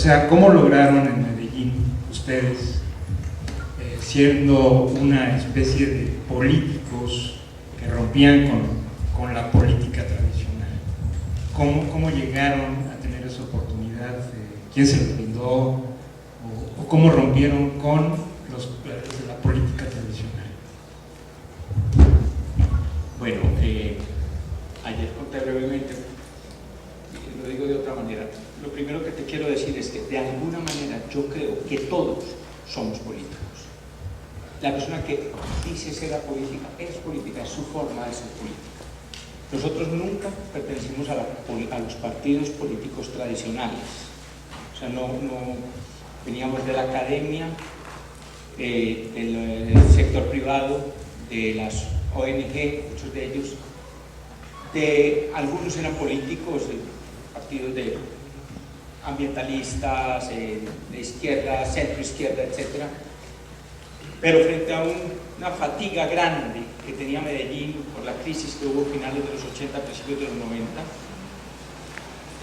sea, ¿cómo lograron en Medellín ustedes, siendo una especie de políticos que rompían con la política tradicional, cómo llegaron a tener esa oportunidad? ¿Quién se los brindó? ¿O cómo rompieron con la política tradicional? Bueno, ayer conté brevemente, lo digo de otra manera. Lo primero que te quiero decir es que de alguna manera yo creo que todos somos políticos. La persona que dice ser política, es su forma de ser política. Nosotros nunca pertenecimos a los partidos políticos tradicionales. O sea, no veníamos de la academia, del sector privado, de las ONG, muchos de ellos, algunos eran políticos, partidos de ambientalistas, de izquierda, centro izquierda, etc. Pero frente a una fatiga grande que tenía Medellín por la crisis que hubo a finales de los 80, principios de los 90,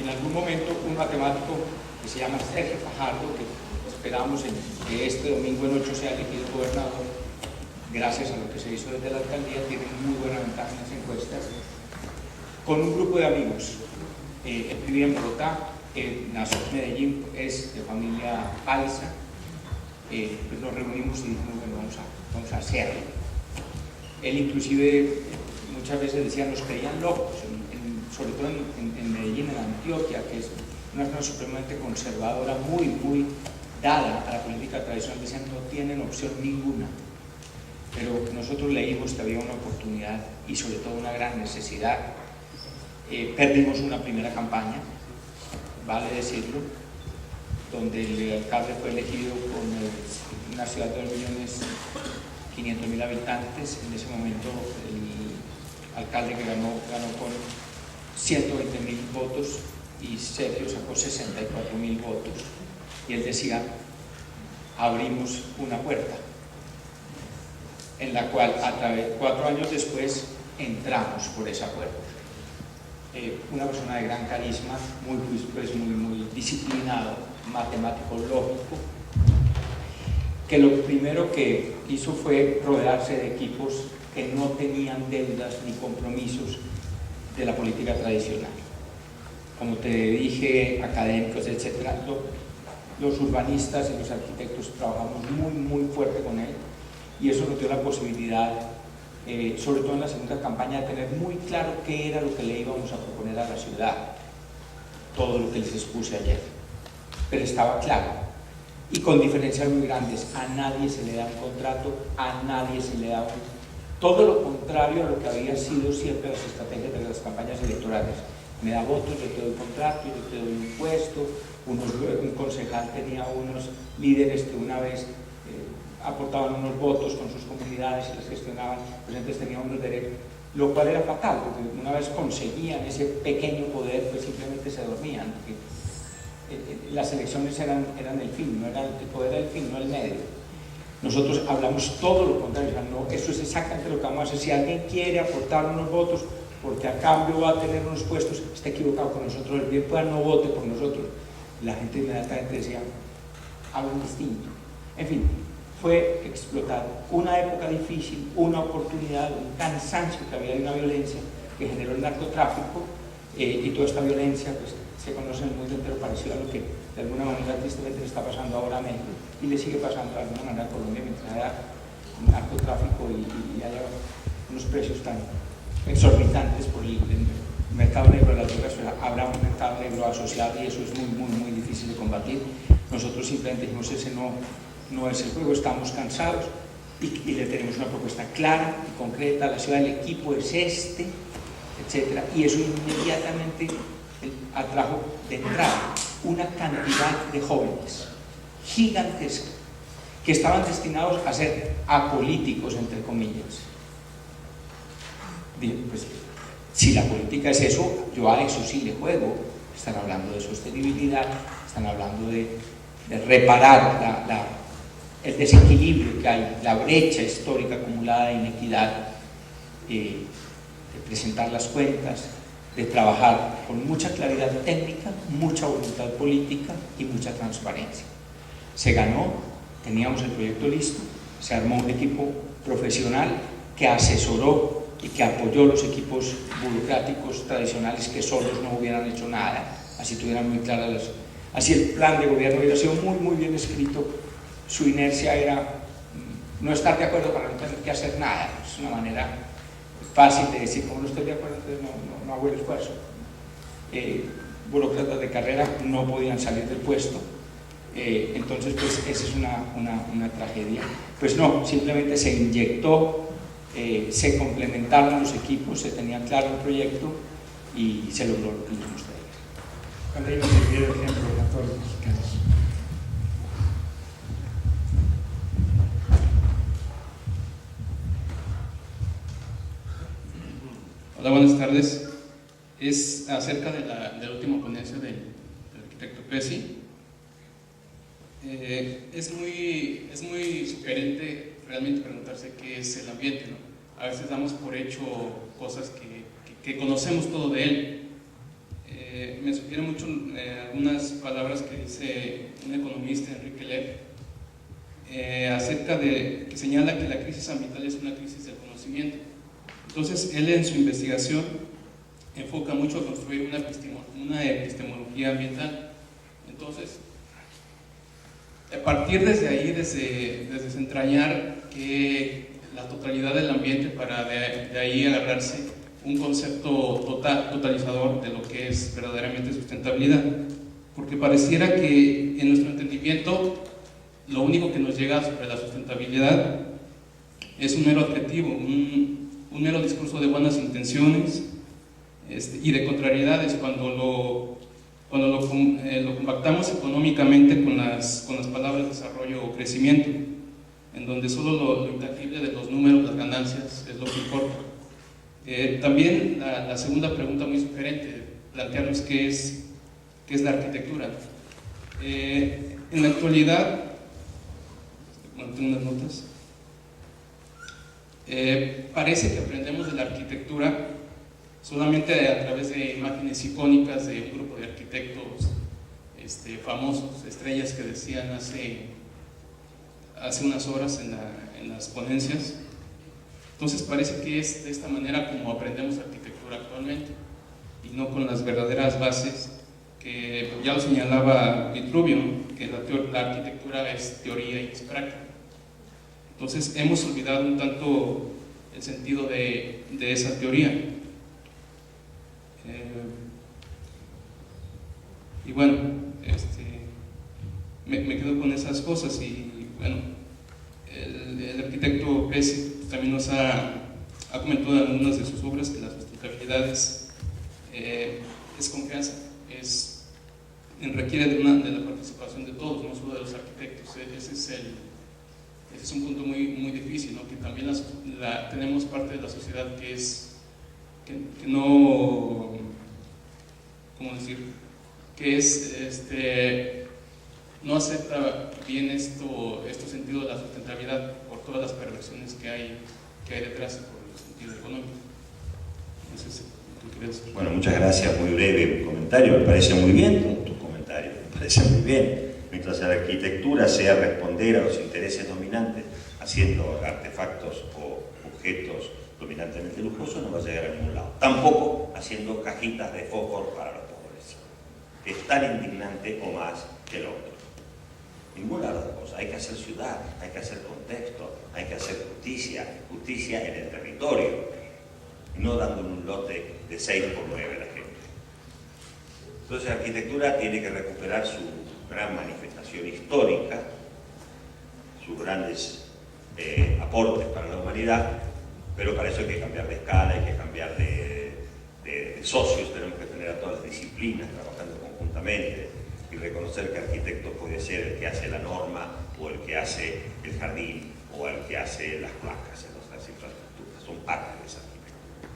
en algún momento un matemático que se llama Sergio Fajardo, que esperamos que este domingo en 8 sea elegido gobernador, gracias a lo que se hizo desde la alcaldía, tiene muy buena ventaja en las encuestas, con un grupo de amigos. Él vivía en Bogotá, nació en Medellín, es de familia paisa. Pues nos reunimos y dijimos, bueno, vamos a hacerlo. Él inclusive muchas veces decía, nos creían locos, sobre todo en Medellín, en Antioquia, que es una zona supremamente conservadora, muy dada a la política tradicional, decían, no tienen opción ninguna. Pero nosotros leímos que había una oportunidad y sobre todo una gran necesidad. Perdimos una primera campaña, vale decirlo, donde el alcalde fue elegido con una ciudad de 2.500.000 habitantes. En ese momento el alcalde que ganó con 120.000 votos y Sergio sacó 64.000 votos. Y él decía, abrimos una puerta, en la cual 4 años después entramos por esa puerta. Una persona de gran carisma, muy disciplinado, matemático, lógico, que lo primero que hizo fue rodearse de equipos que no tenían deudas ni compromisos de la política tradicional. Como te dije, académicos, etc. Los urbanistas y los arquitectos trabajamos muy fuerte con él, y eso nos dio la posibilidad, sobre todo en la segunda campaña, de tener muy claro qué era lo que le íbamos a proponer a la ciudad. Todo lo que les expuse ayer, pero estaba claro, y con diferencias muy grandes. A nadie se le da un contrato, a nadie se le da todo lo contrario a lo que había sido siempre las estrategias de las campañas electorales. Me da votos, yo te doy contrato, yo te doy un puesto. Un concejal tenía unos líderes que una vez aportaban unos votos con sus comunidades y las gestionaban, pues entonces tenían unos derechos, lo cual era fatal, porque una vez conseguían ese pequeño poder, pues simplemente se dormían, porque las elecciones eran el fin, no era el poder, era el fin, no el medio. Nosotros hablamos todo lo contrario, o sea, no, eso es exactamente lo que vamos a hacer. Si alguien quiere aportar unos votos porque a cambio va a tener unos puestos, está equivocado con nosotros, el bien pueda no vote por nosotros. La gente inmediatamente decía, hablan distinto. En fin, fue explotar una época difícil, una oportunidad, un cansancio que había de una violencia que generó el narcotráfico, y toda esta violencia pues, se conoce en el mundo entero, parecido a lo que de alguna manera tristemente le está pasando ahora a México, y le sigue pasando de alguna manera a Colombia, mientras haya narcotráfico y haya unos precios tan exorbitantes por el mercado negro de las drogas. Habrá un mercado negro asociado y eso es muy difícil de combatir. Nosotros simplemente dijimos, ese no es el juego, estamos cansados y le tenemos una propuesta clara y concreta. La ciudad del equipo es etc. Y eso inmediatamente atrajo de entrada una cantidad de jóvenes gigantesca que estaban destinados a ser apolíticos, entre comillas. Bien, pues si la política es eso, yo a eso sí le juego. Están hablando de sostenibilidad, están hablando de reparar el desequilibrio que hay, la brecha histórica acumulada de inequidad, de presentar las cuentas, de trabajar con mucha claridad técnica, mucha voluntad política y mucha transparencia. Se ganó, teníamos el proyecto listo, se armó un equipo profesional que asesoró y que apoyó los equipos burocráticos tradicionales que solos no hubieran hecho nada, así tuvieran muy claras así el plan de gobierno hubiera sido muy bien escrito. Su inercia era no estar de acuerdo para no tener que hacer nada. Es una manera fácil de decir, como no estoy de acuerdo, entonces no hago el esfuerzo. Burócratas de carrera no podían salir del puesto. Entonces, pues esa es una tragedia. Pues no, simplemente se inyectó, se complementaron los equipos, se tenía claro el proyecto y se logró lo que les mostré. ¿Cuál es el seguir ejemplo para todos los mexicanos? Hola, buenas tardes. Es acerca de la última ponencia del arquitecto Pesci. Es muy sugerente realmente preguntarse qué es el ambiente, ¿no? A veces damos por hecho cosas que conocemos todo de él. Me sugiere mucho algunas palabras que dice un economista, Enrique Lev, acerca de que señala que la crisis ambiental es una crisis del conocimiento. Entonces, él en su investigación enfoca mucho a construir una epistemología ambiental. Entonces, a partir desde ahí, desde desentrañar que la totalidad del ambiente para de ahí agarrarse un concepto totalizador de lo que es verdaderamente sustentabilidad, porque pareciera que en nuestro entendimiento lo único que nos llega sobre la sustentabilidad es un mero adjetivo, un mero discurso de buenas intenciones y de contrariedades cuando lo compactamos económicamente con las palabras desarrollo o crecimiento, en donde solo lo intangible de los números, las ganancias, es lo que importa. También la segunda pregunta muy sugerente, plantearnos qué es la arquitectura. En la actualidad, bueno, tengo unas notas, parece que aprendemos de la arquitectura solamente a través de imágenes icónicas de un grupo de arquitectos famosos, estrellas que decían hace unas horas en las ponencias. Entonces parece que es de esta manera como aprendemos arquitectura actualmente y no con las verdaderas bases que ya lo señalaba Vitruvio, que la arquitectura es teoría y es práctica. Entonces hemos olvidado un tanto el sentido de esa teoría. Y bueno, me quedo con esas cosas y bueno, el arquitecto Pesci también nos ha comentado en algunas de sus obras que la sustentabilidad es confianza, requiere de la participación de todos, no solo de los arquitectos. Ese es un punto muy difícil, ¿no? Que también tenemos parte de la sociedad que no, ¿cómo decir? No acepta bien este sentido de la sustentabilidad por todas las perversiones que hay detrás por el sentido económico. Entonces, bueno, muchas gracias, muy breve comentario, me parece muy bien tu comentario, me parece muy bien. Mientras la arquitectura sea responder a los intereses dominantes haciendo artefactos o objetos dominantemente lujosos, no va a llegar a ningún lado. Tampoco haciendo cajitas de fósforo para los pobres, que es tan indignante o más que el otro. Ninguna de las cosas. Hay que hacer ciudad, hay que hacer contexto, hay que hacer justicia en el territorio, no dando un lote de 6 por 9 a la gente. Entonces la arquitectura tiene que recuperar su gran manifestación histórica, sus grandes aportes para la humanidad, pero para eso hay que cambiar de escala, hay que cambiar de socios, tenemos que tener a todas las disciplinas trabajando conjuntamente y reconocer que arquitecto puede ser el que hace la norma o el que hace el jardín o el que hace las placas en las infraestructuras, son parte de esa arquitectura.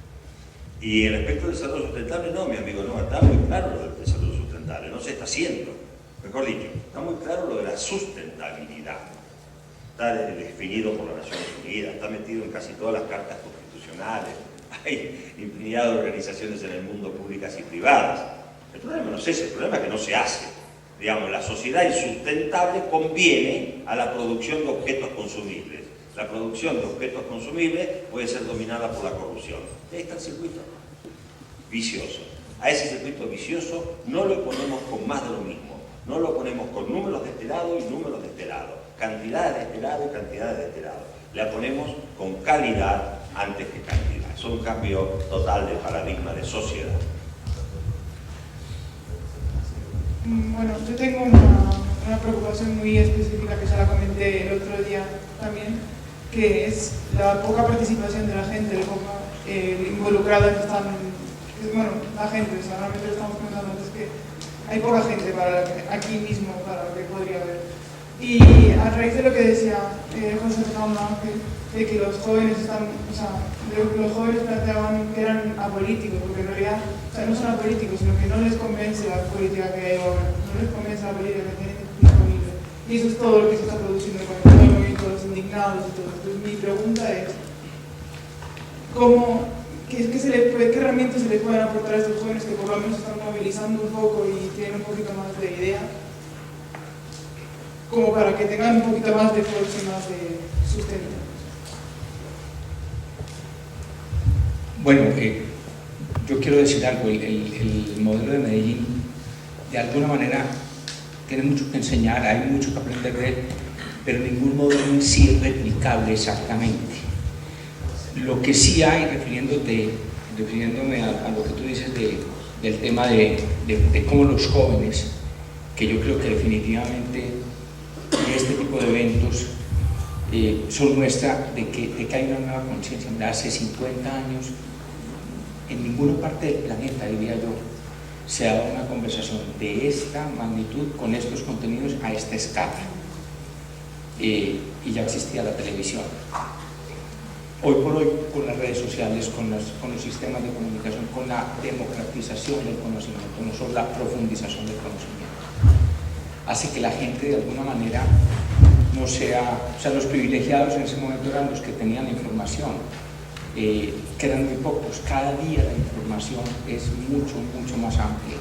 Y respecto al desarrollo sustentable, no, mi amigo, no, está muy claro lo del desarrollo sustentable, no se está haciendo, mejor dicho, está muy claro lo de la sustentabilidad, está definido por las Naciones Unidas, está metido en casi todas las cartas constitucionales, hay infinidad de organizaciones en el mundo públicas y privadas. El problema no es ese, el problema es que no se hace. Digamos, la sociedad insustentable conviene a la producción de objetos consumibles. La producción de objetos consumibles puede ser dominada por la corrupción. Y ahí está el circuito vicioso. A ese circuito vicioso no lo ponemos con más de lo mismo. No lo ponemos con números de este lado y números de este lado. Cantidades de este lado y cantidades de este lado. La ponemos con calidad antes que cantidad. Es un cambio total de paradigma de sociedad. Bueno, yo tengo una preocupación muy específica que ya la comenté el otro día también, que es la poca participación de la gente, el poco involucrada que están, bueno, la gente, o sea, realmente lo estamos comentando antes, que hay poca gente aquí mismo para lo que podría haber. Y a raíz de lo que decía José Fernando Ángel, de que los jóvenes están, o sea, los jóvenes planteaban que eran apolíticos, porque en realidad, o sea, no son apolíticos, sino que no les convence la política que hay ahora, no les convence la política que tienen disponible. Y eso es todo lo que se está produciendo con todo el movimiento de los indignados y todo. Entonces mi pregunta es, ¿qué herramientas se les pueden aportar a estos jóvenes que por lo menos están movilizando un poco y tienen un poquito más de idea, como para que tengan un poquito más de fuerza y más de sustento? Bueno, yo quiero decir algo, el modelo de Medellín de alguna manera tiene mucho que enseñar, hay mucho que aprender de él, pero ningún modelo en sí es replicable exactamente. Lo que sí hay, refiriéndome a lo que tú dices del tema de cómo los jóvenes, que yo creo que definitivamente este tipo de eventos son muestra de que hay una nueva conciencia. Hace 50 años en ninguna parte del planeta, diría yo, se ha dado una conversación de esta magnitud, con estos contenidos a esta escala. Y ya existía la televisión. Hoy por hoy, con las redes sociales, con los sistemas de comunicación, con la democratización del conocimiento, no solo la profundización del conocimiento, hace que la gente de alguna manera no sea, o sea, los privilegiados en ese momento eran los que tenían información, que eran muy pocos. Cada día la información es mucho más amplia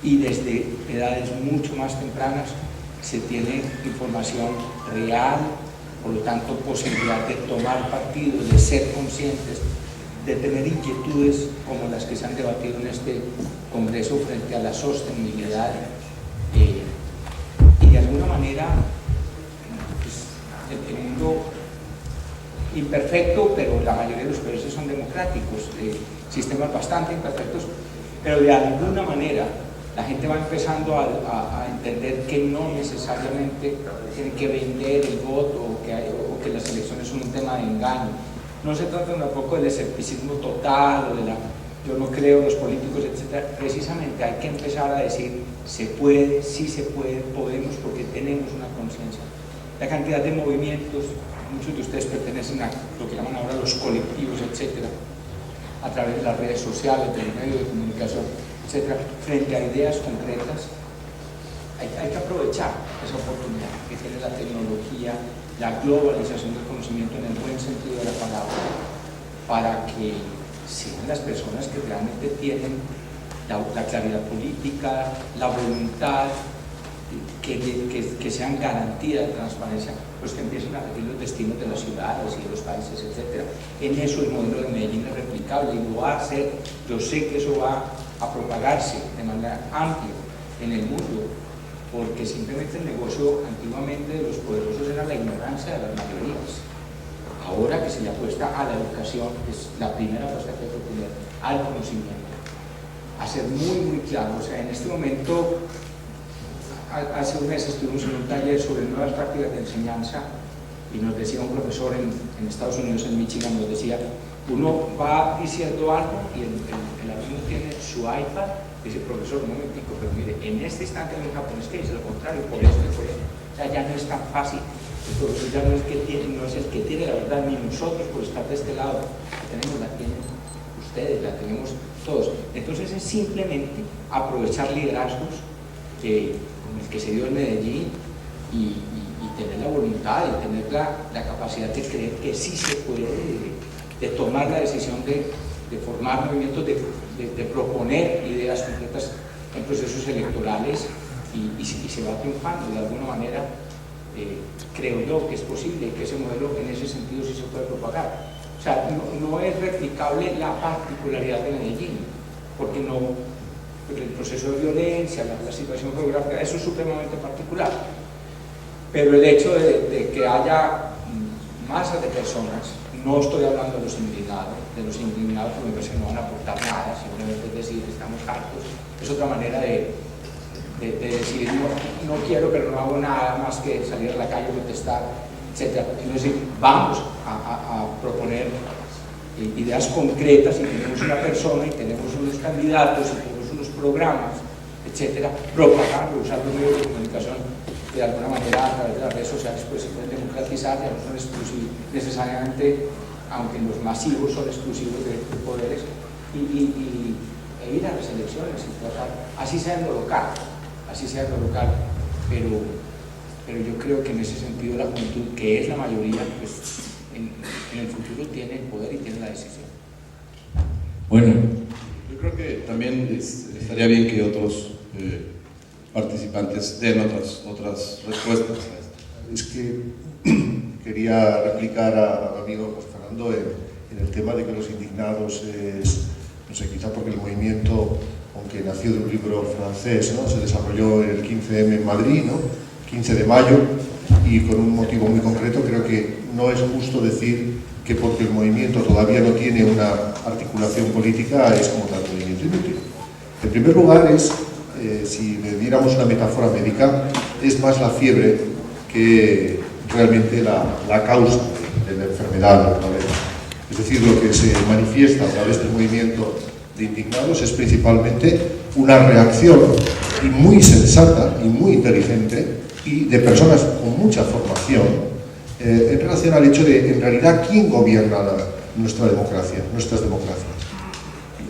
y desde edades mucho más tempranas se tiene información real, por lo tanto posibilidad de tomar partido, de ser conscientes, de tener inquietudes como las que se han debatido en este Congreso frente a la sostenibilidad y de alguna manera pues, el mundo imperfecto, pero la mayoría de los países son democráticos, sistemas bastante imperfectos, pero de alguna manera la gente va empezando a entender que no necesariamente tiene que vender el voto o que las elecciones son un tema de engaño. No se trata tampoco del escepticismo total o de la yo no creo en los políticos, etc. Precisamente hay que empezar a decir se puede, sí se puede, podemos, porque tenemos una conciencia. La cantidad de movimientos, muchos de ustedes pertenecen a lo que llaman ahora los colectivos, etc., a través de las redes sociales, del medio de comunicación, etc., frente a ideas concretas. Hay que aprovechar esa oportunidad que tiene la tecnología, la globalización del conocimiento en el buen sentido de la palabra, para que sean las personas que realmente tienen la claridad política, la voluntad, que sean garantía de transparencia, los que empiecen a regir los destinos de las ciudades y de los países, etc. En eso el modelo de Medellín es replicable y lo va a hacer. Yo sé que eso va a propagarse de manera amplia en el mundo, porque simplemente el negocio antiguamente de los poderosos era la ignorancia de las mayorías. Ahora que se le apuesta a la educación, es la primera apuesta que hay que tener, al conocimiento, a ser muy claro. O sea, en este momento, hace un mes estuvimos en un taller sobre nuevas prácticas de enseñanza y nos decía un profesor en Estados Unidos, en Michigan, nos decía, uno va diciendo algo y el alumno tiene su iPad y dice, profesor, un momentico, pero mire, en este instante hay un japonés que dice lo contrario, por esto y por esto. O sea, ya no es tan fácil. El profesor ya no es el que tiene la verdad, ni nosotros por estar de este lado. La tienen ustedes, la tenemos todos. Entonces es simplemente aprovechar liderazgos como el que se dio en Medellín y tener la voluntad y tener la capacidad de creer que sí se puede, de tomar la decisión de formar movimientos, de proponer ideas concretas en procesos electorales y se va triunfando de alguna manera. Creo yo que es posible que ese modelo en ese sentido sí se puede propagar. O sea, no es replicable la particularidad de Medellín, porque el proceso de violencia, la situación geográfica, eso es supremamente particular. Pero el hecho de que haya masas de personas, no estoy hablando de los indignados porque me parece que no van a aportar nada, simplemente es decir, estamos hartos, es otra manera de decir, no quiero, pero no hago nada más que salir a la calle, protestar, etc. Es decir, vamos a proponer ideas concretas y tenemos una persona y tenemos unos candidatos y tenemos unos programas, etc. Propagarlo, usar los medios de comunicación de alguna manera a través de las redes sociales, pues se pueden democratizar, ya no son exclusivos necesariamente, aunque los masivos son exclusivos de poderes, e ir a las elecciones y tratar, así sea en lo local, pero yo creo que en ese sentido la juventud, que es la mayoría, pues en el futuro tiene el poder y tiene la decisión. Bueno, yo creo que también estaría bien que otros participantes den otras respuestas. Es que quería replicar al amigo José Fernando en el tema de que los indignados es, no sé, quizá porque el movimiento, aunque nació de un libro francés, ¿no?, se desarrolló el 15M en Madrid, ¿no?, 15 de mayo, y con un motivo muy concreto. Creo que no es justo decir que porque el movimiento todavía no tiene una articulación política es como tal movimiento inútil. En primer lugar si le diéramos una metáfora médica, es más la fiebre que realmente la causa de la enfermedad del problema. Es decir, lo que se manifiesta a través del movimiento de indignados es principalmente una reacción, y muy sensata y muy inteligente, y de personas con mucha formación en relación al hecho de, en realidad, quién gobierna nuestra democracia, nuestras democracias.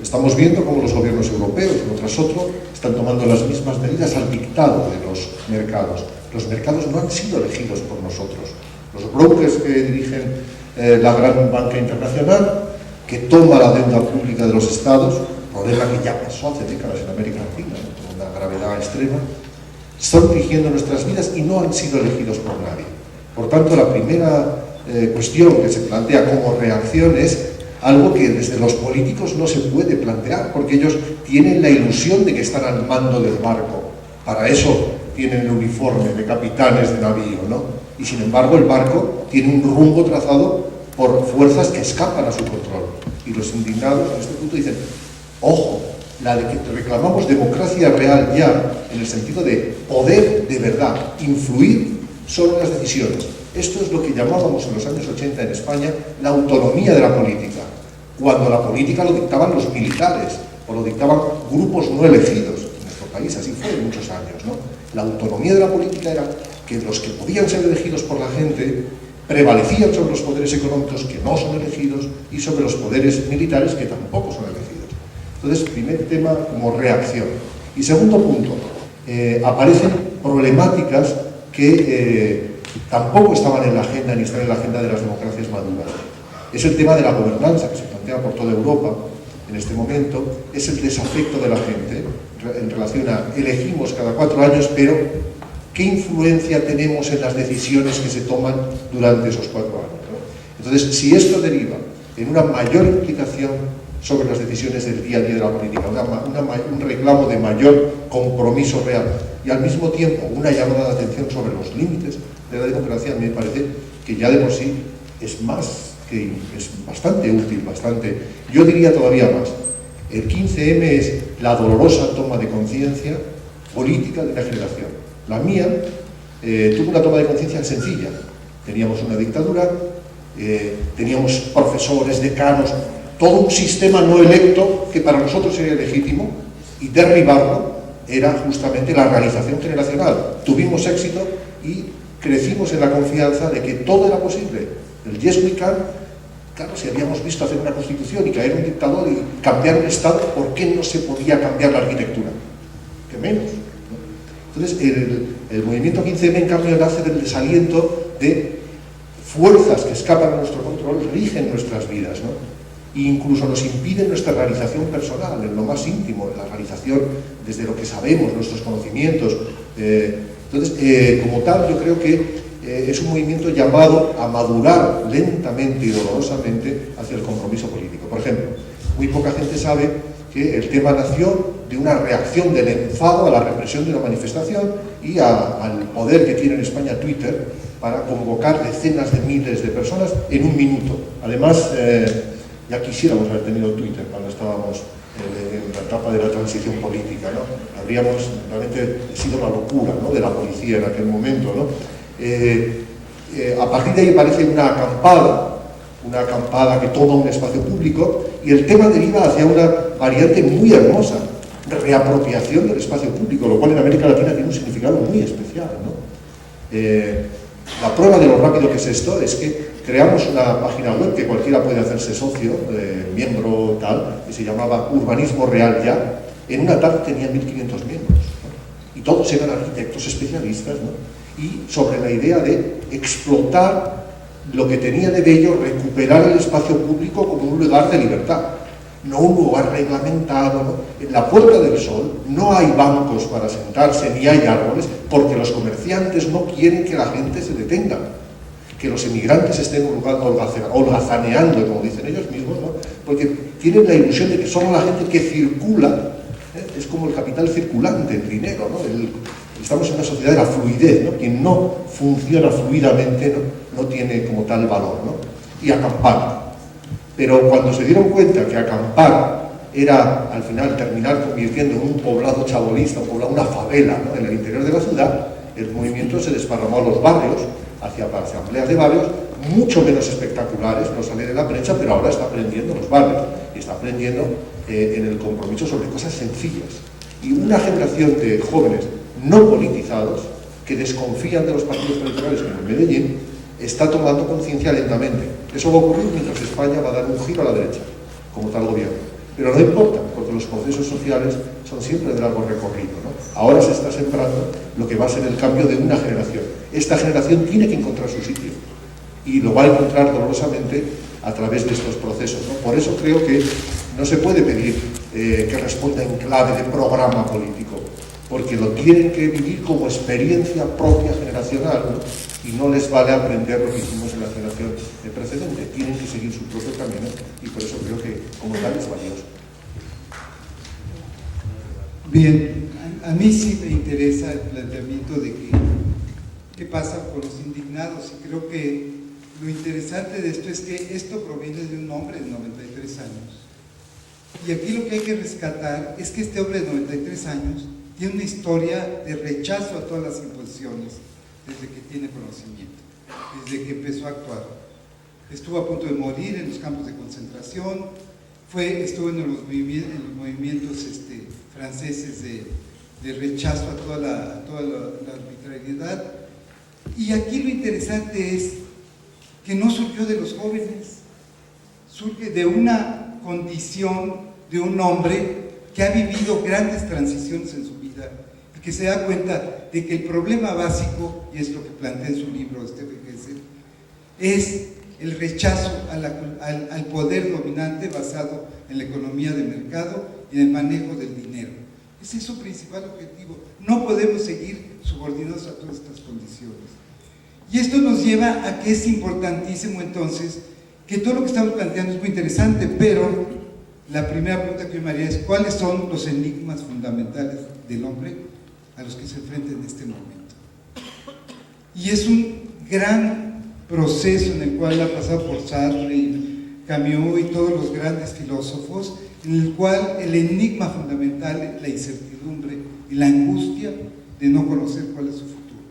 Estamos viendo cómo los gobiernos europeos, uno tras otro, están tomando las mismas medidas al dictado de los mercados. Los mercados no han sido elegidos por nosotros. Los brokers que dirigen la gran banca internacional, que toma la deuda pública de los estados, problema que ya pasó hace décadas en América Latina, con una gravedad extrema, están dirigiendo nuestras vidas y no han sido elegidos por nadie. Por tanto, la primera cuestión que se plantea como reacción es algo que desde los políticos no se puede plantear, porque ellos tienen la ilusión de que están al mando del barco. Para eso tienen el uniforme de capitanes de navío, ¿no? Y sin embargo el barco tiene un rumbo trazado por fuerzas que escapan a su control. Y los indignados en este punto dicen, ojo, la de que reclamamos democracia real ya, en el sentido de poder de verdad influir sobre las decisiones. Esto es lo que llamábamos en los años 80 en España la autonomía de la política, cuando la política lo dictaban los militares o lo dictaban grupos no elegidos. En nuestro país así fue en muchos años, ¿no? La autonomía de la política era que los que podían ser elegidos por la gente prevalecían sobre los poderes económicos, que no son elegidos, y sobre los poderes militares, que tampoco son elegidos. Entonces, primer tema como reacción. Y segundo punto, aparecen problemáticas que tampoco estaban en la agenda, ni están en la agenda de las democracias maduras. Es el tema de la gobernanza, que se plantea por toda Europa en este momento, es el desafecto de la gente en relación a elegimos cada 4 años, pero ¿qué influencia tenemos en las decisiones que se toman durante esos 4 años? ¿No? Entonces, si esto deriva en una mayor implicación sobre las decisiones del día a día de la política, un reclamo de mayor compromiso real y al mismo tiempo una llamada de atención sobre los límites de la democracia, me parece que ya de por sí es bastante útil, yo diría todavía más. El 15M es la dolorosa toma de conciencia política de una generación. La mía tuvo una toma de conciencia sencilla. Teníamos una dictadura, teníamos profesores, decanos, todo un sistema no electo que para nosotros era legítimo, y derribarlo era justamente la realización generacional. Tuvimos éxito y crecimos en la confianza de que todo era posible. El yes we can, claro, si habíamos visto hacer una constitución y caer un dictador y cambiar un Estado, ¿por qué no se podía cambiar la arquitectura? ¿Qué menos? ¿No? Entonces, el movimiento 15M, en cambio, nace del desaliento de fuerzas que escapan a nuestro control, rigen nuestras vidas, ¿no? e incluso nos impiden nuestra realización personal, en lo más íntimo, en la realización desde lo que sabemos, nuestros conocimientos. Entonces, como tal, yo creo que es un movimiento llamado a madurar lentamente y dolorosamente hacia el compromiso político. Por ejemplo, muy poca gente sabe que el tema nació de una reacción del enfado a la represión de una manifestación y al poder que tiene en España Twitter para convocar decenas de miles de personas en un minuto. Además, ya quisiéramos haber tenido Twitter cuando estábamos en la etapa de la transición política, ¿no? Habríamos realmente sido la locura, ¿no?, de la policía en aquel momento, ¿no? A partir de ahí aparece una acampada que toma un espacio público, y el tema deriva hacia una variante muy hermosa, reapropiación del espacio público, lo cual en América Latina tiene un significado muy especial, ¿no? La prueba de lo rápido que es esto es que creamos una página web que cualquiera puede hacerse socio, miembro tal, que se llamaba Urbanismo Real Ya. En una tarde tenía 1.500 miembros, ¿no? Y todos eran arquitectos especialistas, ¿no? Y sobre la idea de explotar lo que tenía de bello, recuperar el espacio público como un lugar de libertad, no un lugar reglamentado, ¿no? En la Puerta del Sol no hay bancos para sentarse ni hay árboles, porque los comerciantes no quieren que la gente se detenga, que los emigrantes estén holgazaneando, como dicen ellos mismos, ¿no? Porque tienen la ilusión de que solo la gente que circula, es como el capital circulante, el dinero, ¿no? Estamos en una sociedad de la fluidez, ¿no? Quien no funciona fluidamente no tiene como tal valor, ¿no? Y acampar. Pero cuando se dieron cuenta que acampar era al final terminar convirtiendo en un poblado chabolista, una favela, ¿no?, en el interior de la ciudad, el movimiento se desparramó a los barrios, hacia asambleas de barrios mucho menos espectaculares, no salen en la prensa, pero ahora está aprendiendo los barrios, y está aprendiendo en el compromiso sobre cosas sencillas. Y una generación de jóvenes no politizados, que desconfían de los partidos tradicionales como en Medellín, está tomando conciencia lentamente. Eso va a ocurrir mientras España va a dar un giro a la derecha, como tal gobierno. Pero no importa, porque los procesos sociales son siempre de largo recorrido, ¿no? Ahora se está sembrando lo que va a ser el cambio de una generación. Esta generación tiene que encontrar su sitio, y lo va a encontrar dolorosamente a través de estos procesos, ¿no? Por eso creo que no se puede pedir que responda en clave de programa político, porque lo tienen que vivir como experiencia propia generacional, ¿no? Y no les vale aprender lo que hicimos en la generación precedente, tienen que seguir su propio camino, y por eso creo que como tal es valioso. Bien, a mí sí me interesa el planteamiento de qué pasa con los indignados, y creo que lo interesante de esto es que esto proviene de un hombre de 93 años. Y aquí lo que hay que rescatar es que este hombre de 93 años tiene una historia de rechazo a todas las imposiciones desde que tiene conocimiento, desde que empezó a actuar. Estuvo a punto de morir en los campos de concentración, estuvo en los movimientos franceses de rechazo a toda la arbitrariedad. Y aquí lo interesante es que no surgió de los jóvenes, surge de una condición de un hombre que ha vivido grandes transiciones en su vida y que se da cuenta de que el problema básico, y es lo que plantea en su libro Stephen Hessel, es el rechazo al poder dominante basado en la economía de mercado y en el manejo del dinero. Ese es su principal objetivo. No podemos seguir subordinados a todas estas condiciones. Y esto nos lleva a que es importantísimo entonces que todo lo que estamos planteando es muy interesante, pero la primera pregunta que yo me haría es: ¿cuáles son los enigmas fundamentales del hombre a los que se enfrenta en este momento? Y es un gran proceso en el cual ha pasado por Sartre y Camus y todos los grandes filósofos, en el cual el enigma fundamental es la incertidumbre y la angustia de no conocer cuál es su futuro,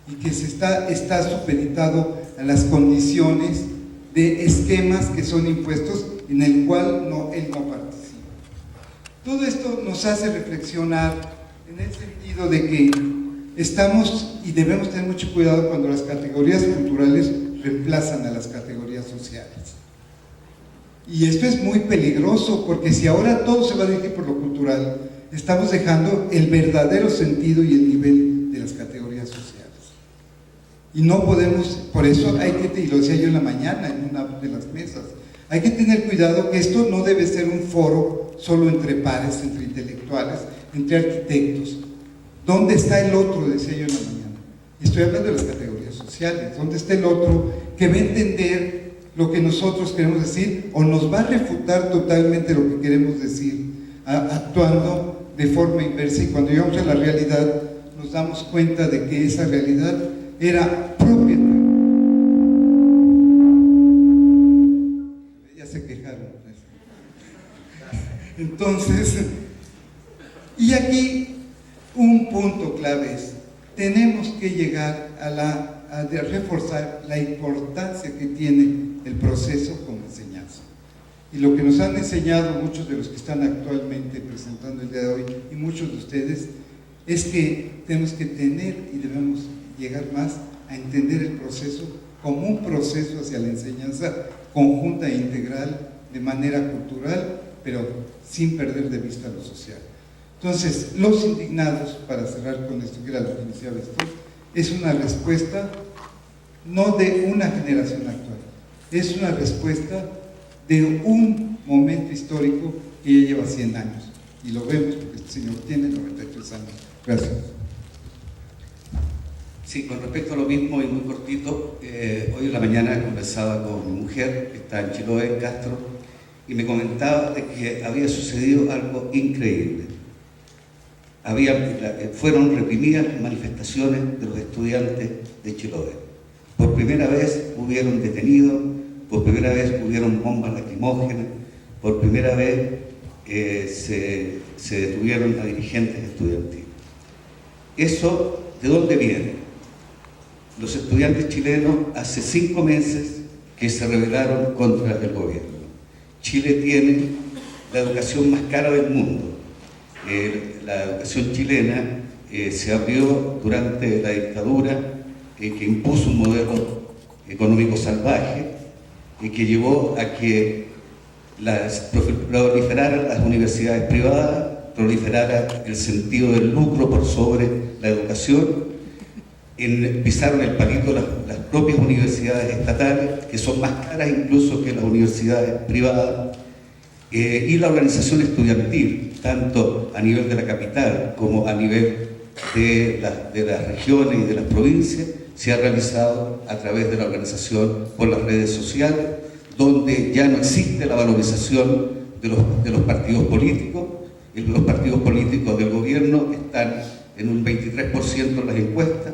y que está supeditado a las condiciones de esquemas que son impuestos en el cual él no participa. Todo esto nos hace reflexionar en el sentido de que estamos y debemos tener mucho cuidado cuando las categorías culturales reemplazan a las categorías sociales. Y esto es muy peligroso, porque si ahora todo se va a dirigir por lo cultural, estamos dejando el verdadero sentido y el nivel de las categorías sociales. Y no podemos, por eso hay que, y lo decía yo en la mañana en una de las mesas, Hay que tener cuidado que esto no debe ser un foro solo entre pares, entre intelectuales, entre arquitectos. ¿Dónde está el otro?, decía yo en la mañana. Y estoy hablando de las categorías sociales. ¿Dónde está el otro que va a entender lo que nosotros queremos decir o nos va a refutar totalmente lo que queremos decir, actuando de forma inversa? Y cuando llegamos a la realidad nos damos cuenta de que esa realidad era propia. Ya se quejaron. Entonces, y aquí un punto clave es, tenemos que llegar a reforzar la importancia que tiene el proceso como enseñanza. Y lo que nos han enseñado muchos de los que están actualmente presentando el día de hoy, y muchos de ustedes, es que tenemos que tener y debemos llegar más a entender el proceso como un proceso hacia la enseñanza conjunta e integral, de manera cultural, pero sin perder de vista lo social. Entonces, los indignados, para cerrar con esto, que era lo que iniciaba esto, es una respuesta no de una generación actual, es una respuesta de un momento histórico que ya lleva 100 años, y lo vemos porque este señor tiene 93 años. Gracias. Sí, con respecto a lo mismo y muy cortito, hoy en la mañana conversaba con mi mujer, que está en Chiloé, en Castro, y me comentaba de que había sucedido algo increíble. Fueron reprimidas manifestaciones de los estudiantes de Chiloé. Por primera vez hubieron detenidos, por primera vez hubieron bombas lacrimógenas, por primera vez se detuvieron a dirigentes estudiantiles. ¿Eso de dónde viene? Los estudiantes chilenos hace 5 meses que se rebelaron contra el gobierno. Chile tiene la educación más cara del mundo. La educación chilena se abrió durante la dictadura que impuso un modelo económico salvaje que llevó a que proliferaran las universidades privadas, proliferara el sentido del lucro por sobre la educación, pisaron el palito las propias universidades estatales, que son más caras incluso que las universidades privadas, y la organización estudiantil, tanto a nivel de la capital como a nivel de las regiones y de las provincias, se ha realizado a través de la organización por las redes sociales, donde ya no existe la valorización de los partidos políticos. Los partidos políticos del gobierno están en un 23% en las encuestas.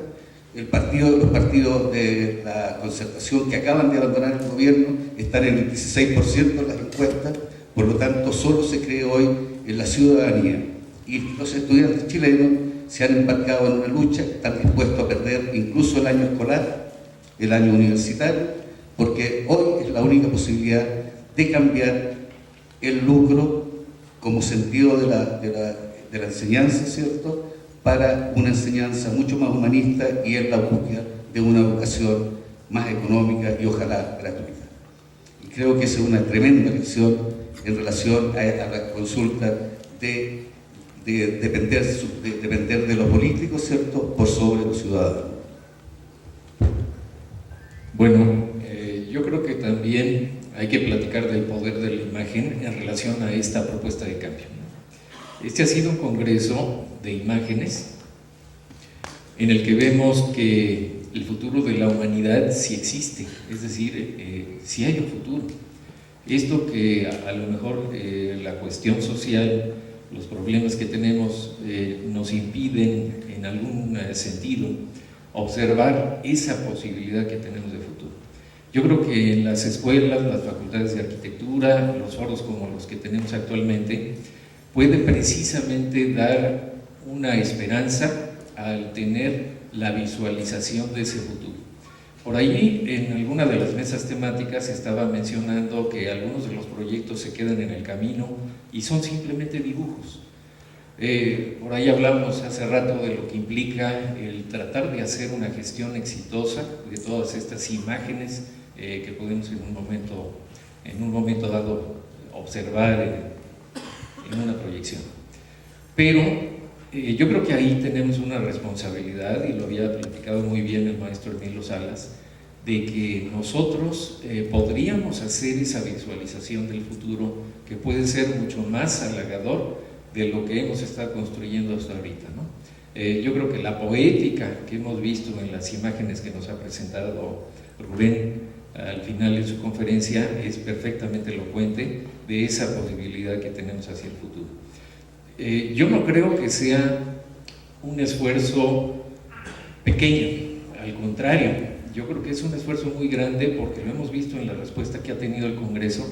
Los partidos de la concertación que acaban de abandonar el gobierno están en el 16% en las encuestas. Por lo tanto, solo se cree hoy en la ciudadanía. Y los estudiantes chilenos se han embarcado en una lucha, están dispuestos a perder incluso el año escolar, el año universitario, porque hoy es la única posibilidad de cambiar el lucro como sentido de la enseñanza, ¿cierto?, para una enseñanza mucho más humanista y en la búsqueda de una educación más económica y ojalá gratuita. Y creo que esa es una tremenda lección en relación a la consulta de depender de los políticos, ¿cierto?, por sobre los ciudadanos. Bueno, yo creo que también hay que platicar del poder de la imagen en relación a esta propuesta de cambio. Este ha sido un congreso de imágenes en el que vemos que el futuro de la humanidad sí existe, es decir, sí hay un futuro. Esto que a lo mejor la cuestión social, los problemas que tenemos nos impiden en algún sentido observar esa posibilidad que tenemos de futuro. Yo creo que en las escuelas, las facultades de arquitectura, los foros como los que tenemos actualmente, puede precisamente dar una esperanza al tener la visualización de ese futuro. Por ahí, en alguna de las mesas temáticas, estaba mencionando que algunos de los proyectos se quedan en el camino y son simplemente dibujos. Por ahí hablamos hace rato de lo que implica el tratar de hacer una gestión exitosa de todas estas imágenes que podemos en un momento dado observar en una proyección. Pero yo creo que ahí tenemos una responsabilidad, y lo había platicado muy bien el maestro Emilio Salas, de que nosotros podríamos hacer esa visualización del futuro que puede ser mucho más halagador de lo que hemos estado construyendo hasta ahorita, ¿no? Yo creo que la poética que hemos visto en las imágenes que nos ha presentado Rubén al final de su conferencia es perfectamente elocuente de esa posibilidad que tenemos hacia el futuro. Yo no creo que sea un esfuerzo pequeño, al contrario, yo creo que es un esfuerzo muy grande porque lo hemos visto en la respuesta que ha tenido el Congreso,